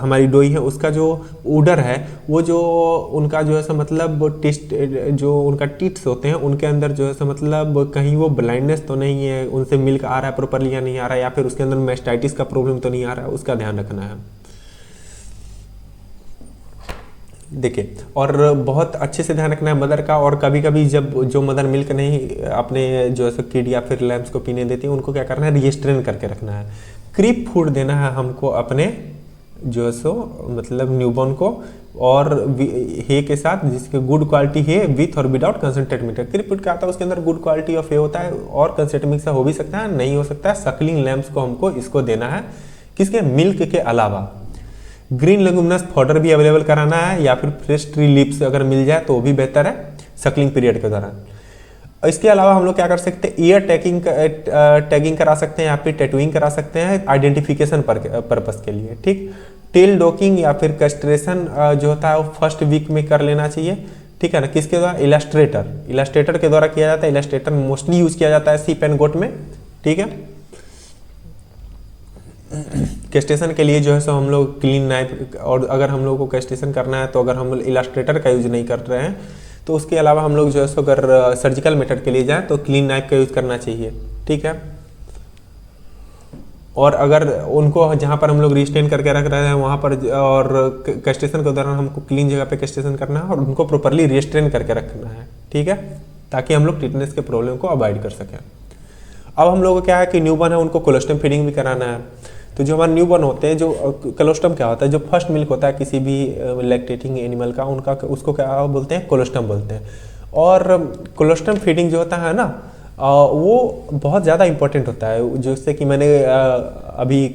हमारी डोई है उसका जो उडर है वो जो उनका जो है मतलब टेस्ट जो उनका टिट्स होते हैं उनके अंदर जो है मतलब कहीं वो ब्लाइंडनेस तो नहीं है, उनसे मिल्क आ रहा है प्रॉपरली या नहीं आ रहा है, या फिर उसके अंदर मेस्टाइटिस का प्रॉब्लम तो नहीं आ रहा है, उसका ध्यान रखना है। देखिए, और बहुत अच्छे से ध्यान रखना है मदर का। और कभी कभी जब जो मदर मिल्क नहीं अपने जो है किड या फिर लैम्प्स को पीने देती है उनको क्या करना है, रिस्ट्रेन करके रखना है। क्रीप फूड देना है हमको अपने जो है सो मतलब न्यूबॉर्न को, और हे के साथ जिसके गुड क्वालिटी है विथ और without concentrate meter. Creep food क्या आता है उसके अंदर गुड क्वालिटी ऑफ हे होता है और कंसंट्रेट मिक्स हो भी सकता है, नहीं हो सकता है। सकलिंग लैम्प्स को हमको इसको देना है, किसके, मिल्क के अलावा। ग्रीन लेगुमिनस फॉडर भी अवेलेबल कराना है या फिर फ्रेश ट्री लीव्स अगर मिल जाए तो वो भी बेहतर है सकलिंग पीरियड के दौरान। इसके अलावा हम लोग क्या कर सकते हैं, ईयर टैगिंग करा सकते हैं या फिर टैटूइंग करा सकते हैं आइडेंटिफिकेशन पर्पस के लिए। ठीक, टेल डॉकिंग या फिर कस्ट्रेशन जो होता है वो फर्स्ट वीक में कर लेना चाहिए। ठीक है ना, किसके द्वारा, इलास्ट्रेटर के द्वारा किया जाता है। इलास्ट्रेटर मोस्टली यूज किया जाता है सीप एंड गोट में। ठीक है, कैस्टेशन के लिए जो है सो हम लोग क्लीन नाइफ, और अगर हम लोग को कैस्टेशन करना है तो अगर हम इलास्ट्रेटर का यूज नहीं कर रहे हैं तो उसके अलावा हम लोग जो है सो अगर सर्जिकल मेथड के लिए जाएं तो क्लीन नाइफ का यूज करना चाहिए। ठीक है, और अगर उनको जहाँ पर हम लोग रिस्टेन करके रख रहे हैं वहाँ पर और कैस्टेशन के दौरान हमको क्लीन जगह पे कैस्टेशन करना है और उनको प्रॉपरली रिस्टेन करके रखना है। ठीक है, ताकि हम लोग टिटनेस के प्रॉब्लम को अवॉइड कर सकें। अब हम लोग को क्या है कि न्यूबॉर्न है उनको कोलोस्टम फीडिंग भी कराना है। तो जो हमारे न्यूबॉर्न होते हैं, जो कोलोस्टम क्या होता है, जो फर्स्ट मिल्क होता है किसी भी लैक्टेटिंग एनिमल का, उनका उसको क्या बोलते हैं, कोलोस्टम बोलते हैं। और कोलोस्टम फीडिंग जो होता है ना वो बहुत ज़्यादा इंपॉर्टेंट होता है, जिससे कि मैंने अभी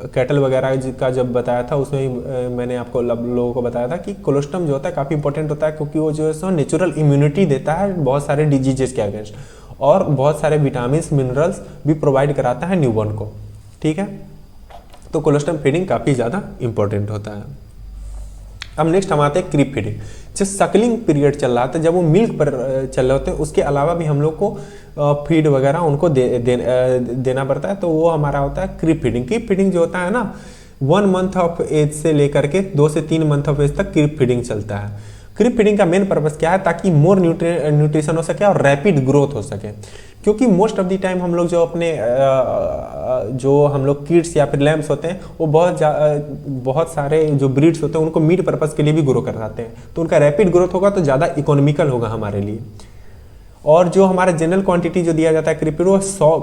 कैटल वगैरह का जब बताया था उसमें मैंने आपको लोगों को बताया था कि कोलोस्ट्रम जो होता है काफ़ी इंपॉर्टेंट होता है, क्योंकि वो जो है सो नेचुरल इम्यूनिटी देता है बहुत सारे डिजीजेस के अगेंस्ट, और बहुत सारे विटामिन मिनरल्स भी प्रोवाइड कराता है न्यूबॉर्न को। ठीक है, तो कोलोस्ट्रम फीडिंग काफ़ी ज़्यादा इंपॉर्टेंट होता है। अब नेक्स्ट हम आते हैं क्रीप फीडिंग। जब सकलिंग पीरियड चल रहा था, जब वो मिल्क पर चल रहे होते हैं, उसके अलावा भी हम लोग को फीड वगैरह उनको देना पड़ता है, तो वो हमारा होता है क्रीप फीडिंग। क्रीप फीडिंग जो होता है ना, 1 मंथ ऑफ एज से लेकर के 2 से 3 मंथ ऑफ एज तक क्रीप फीडिंग चलता है। क्रीप फीडिंग का मेन पर्पस क्या है, ताकि मोर न्यूट्रिशन हो सके और रैपिड ग्रोथ हो सके, क्योंकि मोस्ट ऑफ द टाइम हम लोग जो अपने जो हम लोग किड्स या फिर लैम्स होते हैं, वो बहुत सारे जो ब्रीड्स होते हैं उनको मीट पर्पस के लिए भी ग्रो कराते हैं, तो उनका रैपिड ग्रोथ होगा तो ज़्यादा इकोनॉमिकल होगा हमारे लिए। और जो हमारा जनरल क्वांटिटी जो दिया जाता है क्रीप फीड, वो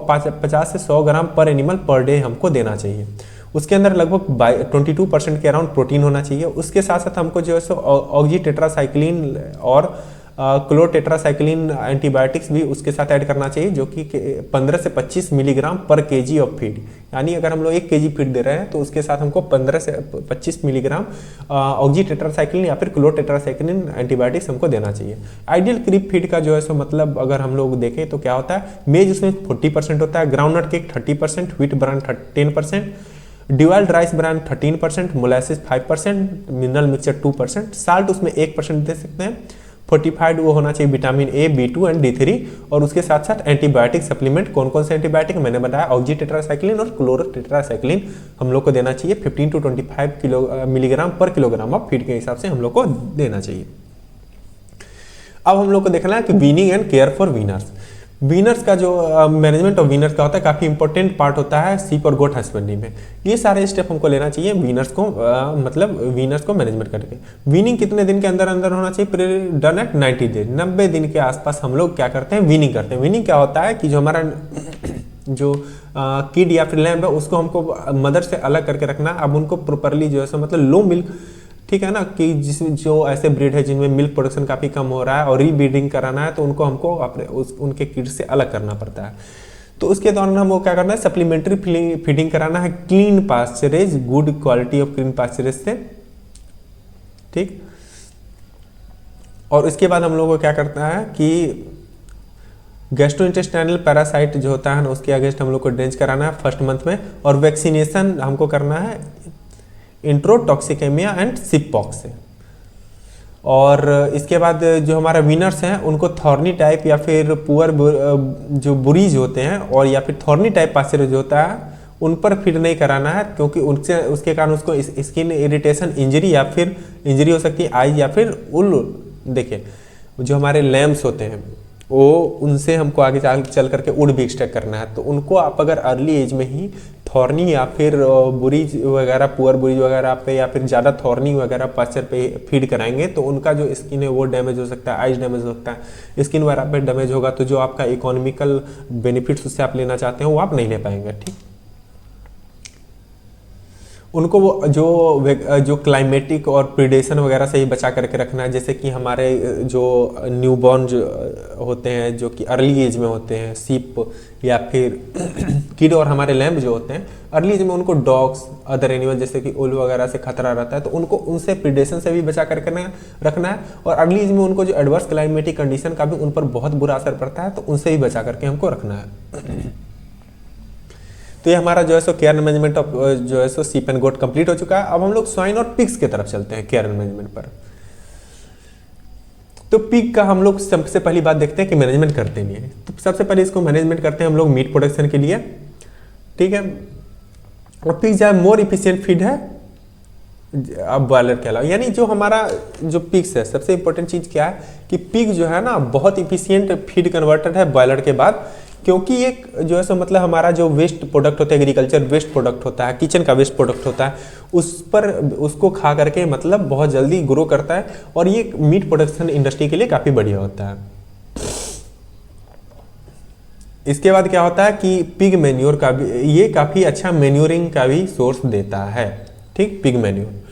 50 से 100 ग्राम पर एनिमल पर डे हमको देना चाहिए। उसके अंदर लगभग 22% के अराउंड प्रोटीन होना चाहिए। उसके साथ साथ हमको जो है सो ऑक्जी टेट्रासाइक्लिन और क्लोटेट्रासाइक्लिन एंटीबायोटिक्स भी उसके साथ ऐड करना चाहिए, जो कि 15 से 25 मिलीग्राम पर केजी ऑफ फीड, यानी अगर हम लोग 1 केजी फीड दे रहे हैं तो उसके साथ हमको 15 से 25 मिलीग्राम ऑक्जी टेट्रासाइक्लिन या फिर क्लोटेट्रासाइक्लिन एंटीबायोटिक्स हमको देना चाहिए। आइडियल क्रीप फीड का जो है सो मतलब अगर हम लोग देखें तो क्या होता है, मेज उसमें 40% होता है, groundnut cake 30%, wheat bran 10%, dual rice bran 13%, molasses 5%, mineral mixture 2%, salt उसमें 1% दे सकते हैं। फोर्टिफाइड वो होना चाहिए vitamin A, B2 and D3, और उसके साथ साथ एंटीबायोटिक सप्लीमेंट। कौन कौन से एंटीबायोटिक मैंने बताया, ऑक्जी टेट्रासाइक्लिन और क्लोरोटेट्रासाइक्लिन हम लोग को देना चाहिए 15 to 25 मिलीग्राम पर किलोग्राम ऑफ फीड के हिसाब से हम लोग को देना चाहिए। अब हम लोग को देखना है कि वीनिंग एंड केयर फॉर वीनर्स। वीनर्स का जो मैनेजमेंट ऑफ वीनर्स का होता है काफ़ी इंपॉर्टेंट पार्ट होता है सीप और गोट हस्बेंड्री में। ये सारे स्टेप हमको लेना चाहिए वीनर्स को मतलब वीनर्स को मैनेजमेंट करके। वीनिंग कितने दिन के अंदर अंदर होना चाहिए, डन एट 90 दिन, 90 दिन के आसपास हम लोग क्या करते हैं, वीनिंग करते हैं। वीनिंग क्या होता है कि जो हमारा जो किड या फिर लैम्ब है उसको हमको मदर से अलग करके रखना। अब उनको प्रॉपरली जो है सो मतलब लो मिल्क, ठीक है ना, कि जो ऐसे ब्रीड है जिनमें मिल्क प्रोडक्शन काफ़ी कम हो रहा है और रीब्रीडिंग कराना है, तो उनको हमको अपने उनके किड से अलग करना पड़ता है। तो उसके दौरान हमको क्या करना है, सप्लीमेंट्री फीडिंग कराना है clean pasturage, good quality of clean pasturage से, ठीक। और उसके बाद हम लोग को क्या करना है कि गैस्ट्रोइंटेस्टाइनल पैरासाइट जो होता है ना, उसके अगेंस्ट हम लोग को ड्रेंच कराना है फर्स्ट मंथ में, और वैक्सीनेशन हमको करना है इंट्रोटॉक्सिकेमिया एंड सिप पॉक्स से। और इसके बाद जो हमारा विनर्स हैं उनको थॉर्नी टाइप या फिर पुअर जो बुरीज होते हैं और या फिर थॉर्नी टाइप पास्चर जो होता है उन पर फीड नहीं कराना है, क्योंकि उनसे उसके कारण उसको स्किन इरिटेशन, इंजरी या फिर इंजरी हो सकती है आइज या फिर उल। देखिए जो हमारे लैम्स होते हैं वो उनसे हमको आगे चल करके उड़ भी एक्सट्रैक्ट करना है, तो उनको आप अगर अर्ली एज में ही थॉर्नी या फिर बुरीज वगैरह, पुअर बुरीज वगैरह पे या फिर ज़्यादा थॉर्नी वगैरह पास्चर पे फीड कराएंगे तो उनका जो स्किन है वो डैमेज हो सकता है, आइज डैमेज हो सकता है, स्किन वगैरह पे डैमेज होगा, तो जो आपका इकोनॉमिकल बेनिफिट्स उससे आप लेना चाहते हैं वो आप नहीं ले पाएंगे, ठीक। उनको वो जो क्लाइमेटिक और प्रीडेशन वगैरह से ही बचा करके रखना है। जैसे कि हमारे जो न्यूबॉर्न जो होते हैं जो कि अर्ली एज में होते हैं, सीप या फिर किड और हमारे लैम्ब जो होते हैं अर्ली एज में, उनको डॉग्स, अदर एनिमल जैसे कि उल वगैरह से खतरा रहता है, तो उनको उनसे प्रीडेशन से भी बचा करके रखना है। और अर्ली एज में उनको जो एडवर्स क्लाइमेटिक कंडीशन का भी उन पर बहुत बुरा असर पड़ता है, तो उनसे भी बचा करके हमको रखना है। तो ये हमारा जो है सो केयर मैनेजमेंट ऑफ जो है सो सीप एंड गोट कंप्लीट हो चुका है। अब हम लोग स्वाइन और पिग्स की तरफ चलते हैं केयर मैनेजमेंट पर। तो पिग का हम लोग सबसे पहली बात देखते हैं कि मैनेजमेंट करते नहीं है। तो सबसे पहले इसको मैनेजमेंट करते हैं हम लोग मीट प्रोडक्शन के लिए, ठीक है। और पिग जो है मोर इफिशियंट फीड है अब बॉयलर के अलावा, यानी जो हमारा जो पिग्स है सबसे इंपॉर्टेंट चीज क्या है कि पिग जो है ना बहुत इफिशियंट फीड कन्वर्टर है बॉयलर के बाद, क्योंकि एक जो है सो मतलब हमारा जो वेस्ट प्रोडक्ट होता है, एग्रीकल्चर वेस्ट प्रोडक्ट होता है, किचन का वेस्ट प्रोडक्ट होता है, उस पर उसको खा करके मतलब बहुत जल्दी ग्रो करता है, और ये मीट प्रोडक्शन इंडस्ट्री के लिए काफ़ी बढ़िया होता है। इसके बाद क्या होता है कि पिग मैन्योर का भी ये काफ़ी अच्छा मैन्योरिंग का भी सोर्स देता है, ठीक, पिग मैन्योर।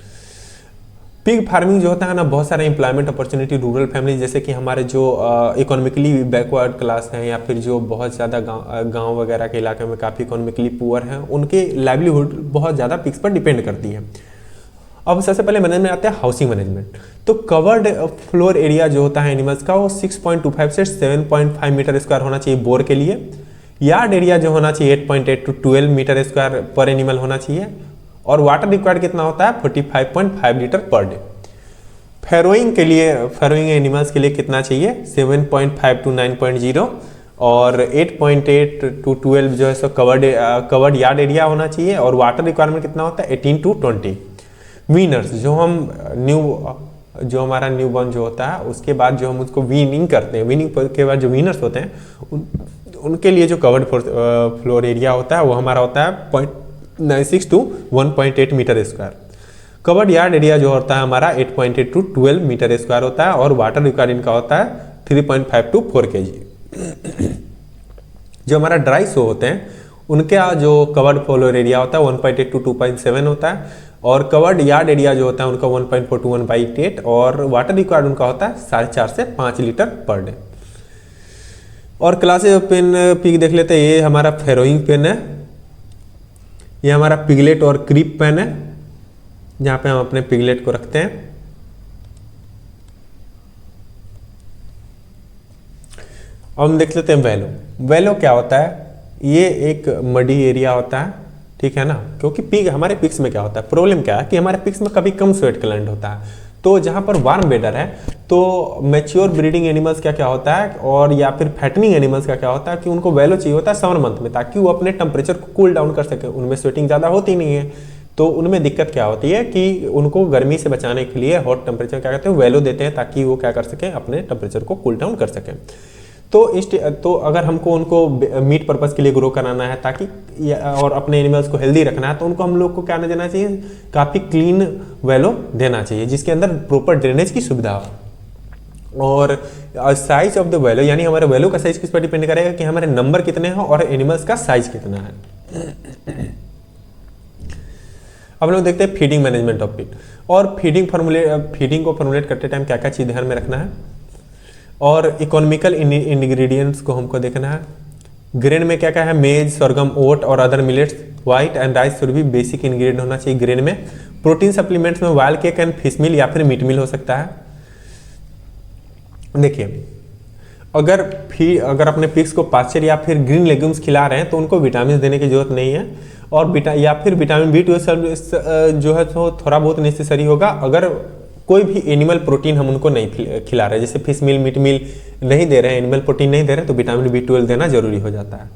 पिग फार्मिंग जो होता है ना, बहुत सारे एम्प्लॉयमेंट अपॉर्चुनिटी रूरल फैमिली, जैसे कि हमारे जो इकोनॉमिकली बैकवर्ड क्लास हैं या फिर जो बहुत ज़्यादा गांव वगैरह के इलाके में काफ़ी इकोनॉमिकली पुअर हैं, उनके लाइवलीहुड बहुत ज़्यादा पिग्स पर डिपेंड करती है। अब सबसे पहले मैनेजमेंट आता है हाउसिंग मैनेजमेंट। तो कवर्ड फ्लोर एरिया जो होता है एनिमल्स का, वो 6.25 से 7.5 मीटर स्क्वायर होना चाहिए बोर के लिए। यार्ड एरिया जो होना चाहिए 8.8 टू 12 मीटर स्क्वायर पर एनिमल होना चाहिए। और वाटर रिक्वायर्ड कितना होता है 45.5 लीटर पर डे। फैरोइंग के लिए, फैरोइंग एनिमल्स के लिए कितना चाहिए 7.5 टू 9.0 और 8.8 टू 12 जो है सो कवर्ड यार्ड एरिया होना चाहिए। और वाटर रिक्वायरमेंट कितना होता है 18 टू 20। वीनर्स जो हमारा न्यू बॉर्न जो होता है, उसके बाद जो हम उसको वीनिंग करते हैं, वीनिंग के बाद जो वीनर्स होते हैं उनके लिए जो कवर्ड फ्लोर एरिया होता है वो हमारा होता है 0.96 to 1.8 meter square. Covered yard area जो होता है हमारा 8.8 टू 12 मीटर स्क्वायर होता है। और वाटर रिक्वायरमेंट इनका होता है 3.5 टू 4 kg। जो हमारा ड्राई शो होते हैं उनका जो कवर्ड फ्लोर एरिया होता है 1.8 टू 2.7 होता है। और कवर्ड यार्ड एरिया जो होता है उनका 1.4 टू 1/8। और वाटर रिक्वायर्ड उनका होता है 4.5 से 5 लीटर पर डे। और क्लासेस ऑफ पेन पिग देख लेते हैं। ये हमारा फैरोइंग पेन है, ये हमारा पिगलेट और क्रीप पेन है, जहां पे हम अपने पिगलेट को रखते हैं। अब हम देख लेते हैं वेलो। वेलो क्या होता है, ये एक मडी एरिया होता है, ठीक है ना। क्योंकि पिग, हमारे पिग्स में क्या होता है, प्रॉब्लम क्या है कि हमारे पिग्स में कभी कम स्वेट ग्लैंड होता है। तो जहां पर वार्म वेदर है तो मैच्योर ब्रीडिंग एनिमल्स का क्या होता है, और या फिर फैटनिंग एनिमल्स का क्या होता है कि उनको वेलो चाहिए होता है समर मंथ में, ताकि वो अपने टेम्परेचर को कूल डाउन कर सके। उनमें स्वेटिंग ज़्यादा होती नहीं है, तो उनमें दिक्कत क्या होती है कि उनको गर्मी से बचाने के लिए हॉट टेम्परेचर क्या कहते हैं वेलो देते हैं, ताकि वो क्या कर सकें अपने टेम्परेचर को कूल डाउन कर सकें। तो अगर हमको उनको मीट पर्पस के लिए ग्रो कराना है ताकि और अपने एनिमल्स को हेल्दी रखना है, तो उनको हम लोग को क्या देना चाहिए, काफ़ी क्लीन वेलो देना चाहिए जिसके अंदर प्रॉपर ड्रेनेज की सुविधा हो। और साइज ऑफ द वेलो, यानी हमारे वेलो का साइज किस पर डिपेंड करेगा कि हमारे नंबर कितने हैं और एनिमल्स का साइज कितना है। अब लोग देखते हैं फीडिंग मैनेजमेंट ऑफ पिग। और फीडिंग को फॉर्मुलेट करते टाइम क्या क्या चीज़ ध्यान में रखना है, और इकोनॉमिकल इंग्रेडिएंट्स को हमको देखना है। ग्रेन में क्या क्या है, मेज, सरगम, ओट और other millets, white and rice should भी बेसिक इंग्रेडिएंट होना चाहिए ग्रेन में। प्रोटीन सप्लीमेंट्स में वाइल्ड केक एंड फिश मील या फिर मीट मील हो सकता है। देखिए, अगर अपने पिग्स को पास्चर या फिर ग्रीन लेग्यूम्स खिला रहे हैं तो उनको विटामिन देने की जरूरत नहीं है। और या फिर विटामिन B12 जो है तो थोड़ा बहुत नेसेसरी होगा अगर कोई भी एनिमल प्रोटीन हम उनको नहीं खिला रहे, जैसे फिश मील, मीट मील नहीं दे रहे हैं, एनिमल प्रोटीन नहीं दे रहे हैं, तो विटामिन B12 देना जरूरी हो जाता है।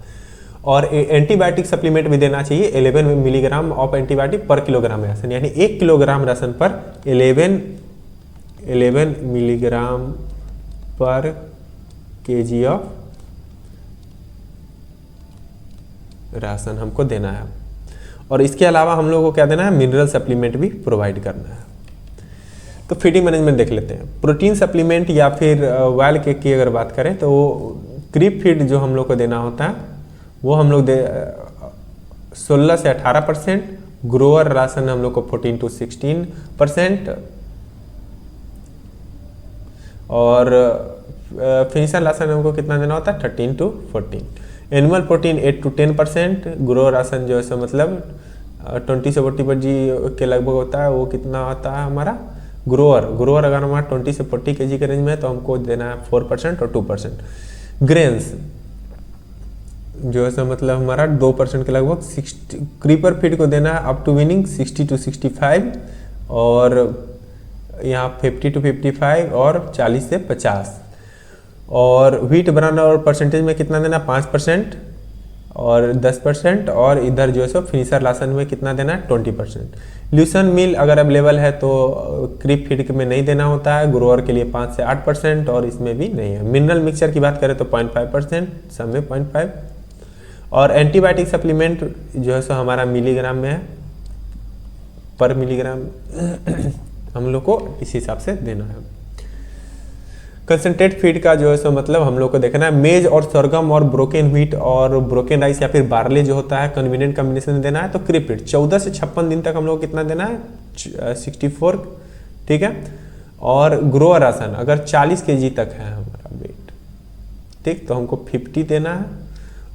और एंटीबायोटिक सप्लीमेंट भी देना चाहिए। 11 मिलीग्राम ऑफ एंटीबायोटिक पर किलोग्राम राशन, यानी 1 किलोग्राम राशन पर 11 मिलीग्राम पर केजी ऑफ राशन हमको देना है। और इसके अलावा हम लोगों को क्या देना है, मिनरल सप्लीमेंट भी प्रोवाइड करना है। तो फीडिंग मैनेजमेंट देख लेते हैं। प्रोटीन सप्लीमेंट या फिर वाइल्ड केक की अगर बात करें तो क्रीप फीड जो हम लोग को देना होता है वो हम लोग 16 से 18%, ग्रोअर राशन हम लोग को 14 टू 16%, और फिनिशर राशन हमको कितना देना होता है 13 to 14। Animal protein 8 to 10%, grower ration जो है सो मतलब 20 से 40 जी के लगभग होता है। वो कितना होता है हमारा ग्रोअर अगर हमारा 20 से 40 kg के रेंज में है तो हमको देना है 4% और 2%। ग्रेन्स जो है मतलब हमारा 2% के लगभग। क्रीपर फीड को देना है अप टू विनिंग 60 टू 65, और यहाँ 50 टू 55 और 40 से 50। और व्हीट ब्रांड और परसेंटेज में कितना देना, 5% और 10%, और इधर जो है सो फिनिशर राशन में कितना देना है 20%। ल्यूसन मिल अगर अवेलेबल है तो क्रीप फीड में नहीं देना होता है, ग्रोअर के लिए 5 से 8%, और इसमें भी नहीं है। मिनरल मिक्सचर की बात करें तो 0.5%, सब में 0.5। और एंटीबायोटिक सप्लीमेंट जो है सो हमारा मिलीग्राम में है, पर मिलीग्राम हम लोग को इस हिसाब से देना है। कंसनट्रेट फीड का जो है सो मतलब हम लोग को देखना है। मेज और सरगम और ब्रोकन व्हीट और ब्रोकन राइस या फिर बार्ले जो होता है कन्वीनियंट कॉम्बिनेशन में देना है। तो क्रीप फीड 14 से 56 दिन तक हम लोग कितना देना है, 64 ठीक है। और ग्रोअर राशन अगर 40 kg तक है हमारा वेट, ठीक, तो हमको 50 देना है।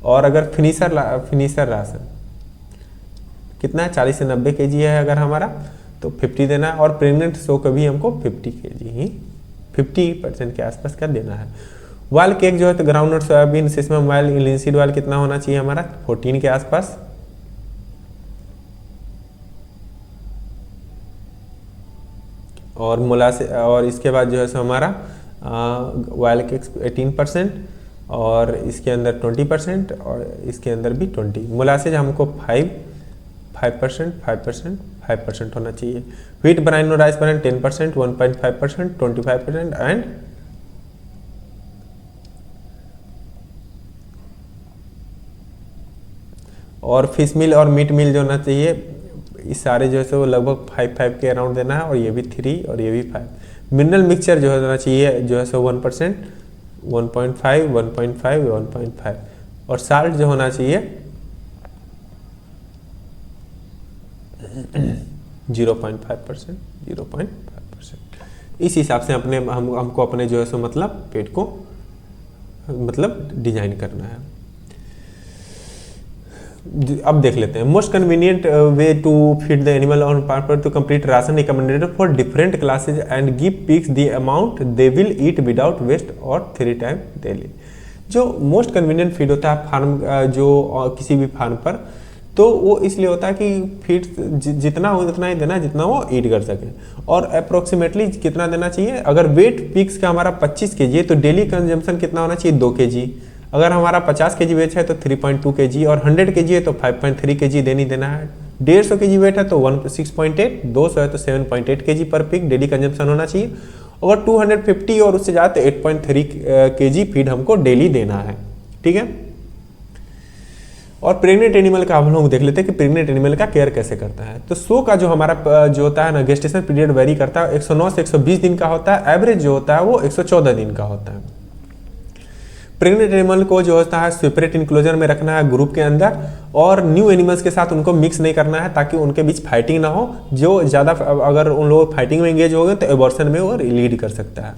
और अगर फिनिशर राशन कितना है, 40 से 90 kg है अगर हमारा, तो 50 देना है। और प्रेग्नेंट शो को भी हमको 50 kg ही 50% के आसपास का देना है। वाल केक जो है तो groundnut soybean सेसम oil linseed oil कितना होना चाहिए हमारा, 14 के आसपास। और मोलासे, और इसके बाद जो है सो हमारा वायल केक्स 18% और इसके अंदर 20% और इसके अंदर भी 20। मोलासेज हमको 5% होना चाहिए। व्हीट ब्राइन और राइस ब्राइन 10%, 1.5%, 25% एंड और फिश मिल और मीट मिल जो होना चाहिए, इस सारे जो है सो लगभग 5 के अराउंड देना है। और ये भी 3 और ये भी 5। मिनरल मिक्सचर जो होना चाहिए जो है सो 1%, 1.5, 1.5, 1.5 और साल्ट जो होना चाहिए 0.5%, 0.5%। इस हिसाब से हमको अपने जो है सो मतलब पेट को मतलब डिजाइन करना है। अब देख लेते हैं most convenient way to feed the animal on purpose to complete ration recommended for different classes and give pigs the amount they will eat without waste और 3 टाइम डेली। जो मोस्ट कन्वीनियंट फीड होता है farm जो किसी भी farm पर, तो वो इसलिए होता है कि फीड जितना हो उतना ही देना जितना वो ईट कर सके। और अप्रोक्सीमेटली कितना देना चाहिए, अगर वेट पिग्स का हमारा 25 kg है तो डेली कंजम्पशन कितना होना चाहिए, 2 kg। अगर हमारा 50 kg वेट है तो 3.2 kg और 100 kg है तो 5.3 kg देना है। 150 kg वेट है तो 6.8, 200 है तो 7.8 kg पर पिग डेली कंजम्पशन होना चाहिए। अगर 250 और उससे ज़्यादा तो 8.3 kg फीड हमको डेली देना है, ठीक है। और प्रेग्नेंट एनिमल का हम लोग देख लेते हैं कि प्रेग्नेंट एनिमल का केयर कैसे करता है। तो सो का जो हमारा जो होता है ना, गेस्टेशन पीरियड वेरी करता है, 109 से 120 दिन का होता है। एवरेज जो होता है वो 114 दिन का होता है। प्रेग्नेंट एनिमल को जो होता है सेपरेट इंक्लोजर में रखना है ग्रुप के अंदर, और न्यू एनिमल्स के साथ उनको मिक्स नहीं करना है ताकि उनके बीच फाइटिंग ना हो। जो ज़्यादा अगर उन लोग फाइटिंग में एंगेज हो गए तो एबॉर्शन में वो लीड कर सकता है।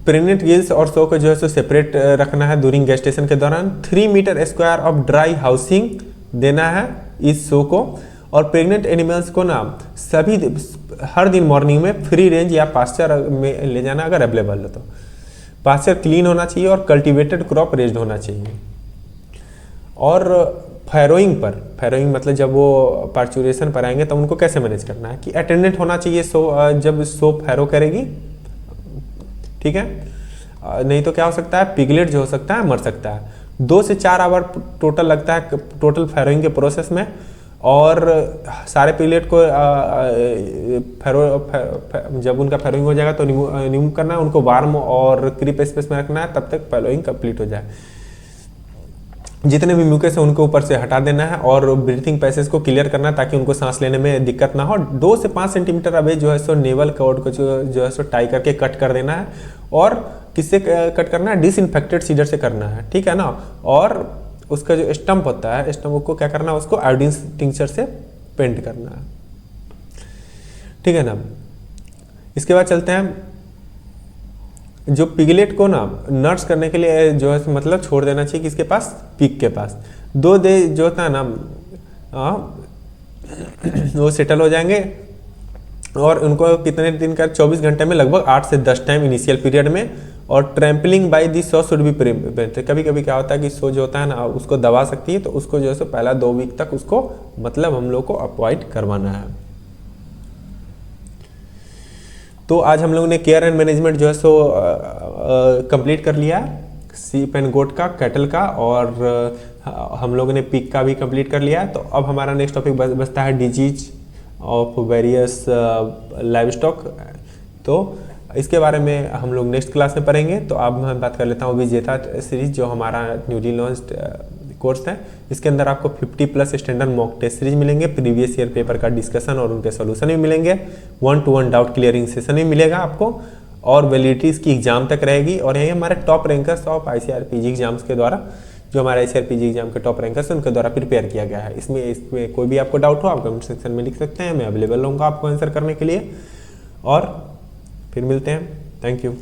प्रेग्नेंट गिल्स और सो को जो है सो सेपरेट रखना है दूरिंग गेस्टेशन के दौरान। 3 meter square of dry housing देना है इस सो को। और प्रेग्नेंट एनिमल्स को ना सभी हर दिन मॉर्निंग में फ्री रेंज या पास्चर में ले जाना अगर अवेलेबल हो तो। पास्चर क्लीन होना चाहिए और कल्टीवेटेड क्रॉप रेज्ड होना चाहिए। और फैरोइंग मतलब जब वो पार्चुरेशन पर आएंगे तो उनको कैसे मैनेज करना है कि अटेंडेंट होना चाहिए जब सो फैरो करेगी, ठीक है। नहीं तो क्या हो सकता है, पिगलेट जो हो सकता है मर सकता है। 2 से 4 आवर टोटल लगता है टोटल फैरोइंग के प्रोसेस में। और सारे पिगलेट को जब उनका फैरोइंग हो जाएगा तो रिमूव करना है, उनको वार्म और क्रीप स्पेस में रखना है तब तक फैरोइंग कंप्लीट हो जाए। जितने भी म्यूकस है उनको ऊपर से हटा देना है और ब्रीथिंग पैसेज को क्लियर करना है ताकि उनको सांस लेने में दिक्कत ना हो। 2 से 5 सेंटीमीटर अवे जो है सो नेवल कॉर्ड को जो है सो टाई करके कट कर देना है। और किससे कट करना है, डिसइंफेक्टेड सीजर से करना है, ठीक है ना। और उसका जो स्टम्प होता है, स्टम्प को क्या करना है, उसको आयोडीन टिंचर से पेंट करना है, ठीक है ना। इसके बाद चलते हैं, जो पिगलेट को ना नर्स करने के लिए जो है मतलब छोड़ देना चाहिए किसके पास, पिग के पास। 2 डे जो होता है ना वो सेटल हो जाएंगे। और उनको कितने दिन का, 24 घंटे में लगभग 8 से 10 टाइम इनिशियल पीरियड में। और trampling by the so should be prevent. कभी कभी क्या होता है कि सो जो होता है ना उसको दबा सकती है, तो उसको जो है सो पहला 2 वीक तक उसको मतलब हम लोग को अवॉइड करवाना है। तो आज हम लोगों ने केयर एंड मैनेजमेंट जो है सो कंप्लीट कर लिया है, सीप एंड गोट का, कैटल का, और हम लोगों ने पिग का भी कंप्लीट कर लिया है। तो अब हमारा नेक्स्ट टॉपिक बचता है disease of various live stock. तो इसके बारे में हम लोग नेक्स्ट क्लास में पढ़ेंगे। तो अब मैं बात कर लेता हूँ विजेता सीरीज, जो हमारा न्यूली लॉन्च्ड कोर्स है। इसके अंदर आपको 50+ स्टैंडर्ड मॉक टेस्ट सीरीज मिलेंगे, प्रीवियस ईयर पेपर का डिस्कशन और उनके सॉल्यूशन भी मिलेंगे, 1-to-1 डाउट क्लियरिंग सेशन भी मिलेगा आपको, और वैलिडिटी इसकी एग्जाम तक रहेगी। और यही हमारे top rankers of ICRPG exams के द्वारा जो हमारा SRPG एग्जाम के टॉप रैंकर्स हैं उनके द्वारा प्रिपेयर किया गया है। इसमें कोई भी आपको डाउट हो आप कमेंट सेक्शन में लिख सकते हैं, मैं अवेलेबल रहूँगा आपको आंसर करने के लिए। और फिर मिलते हैं, थैंक यू।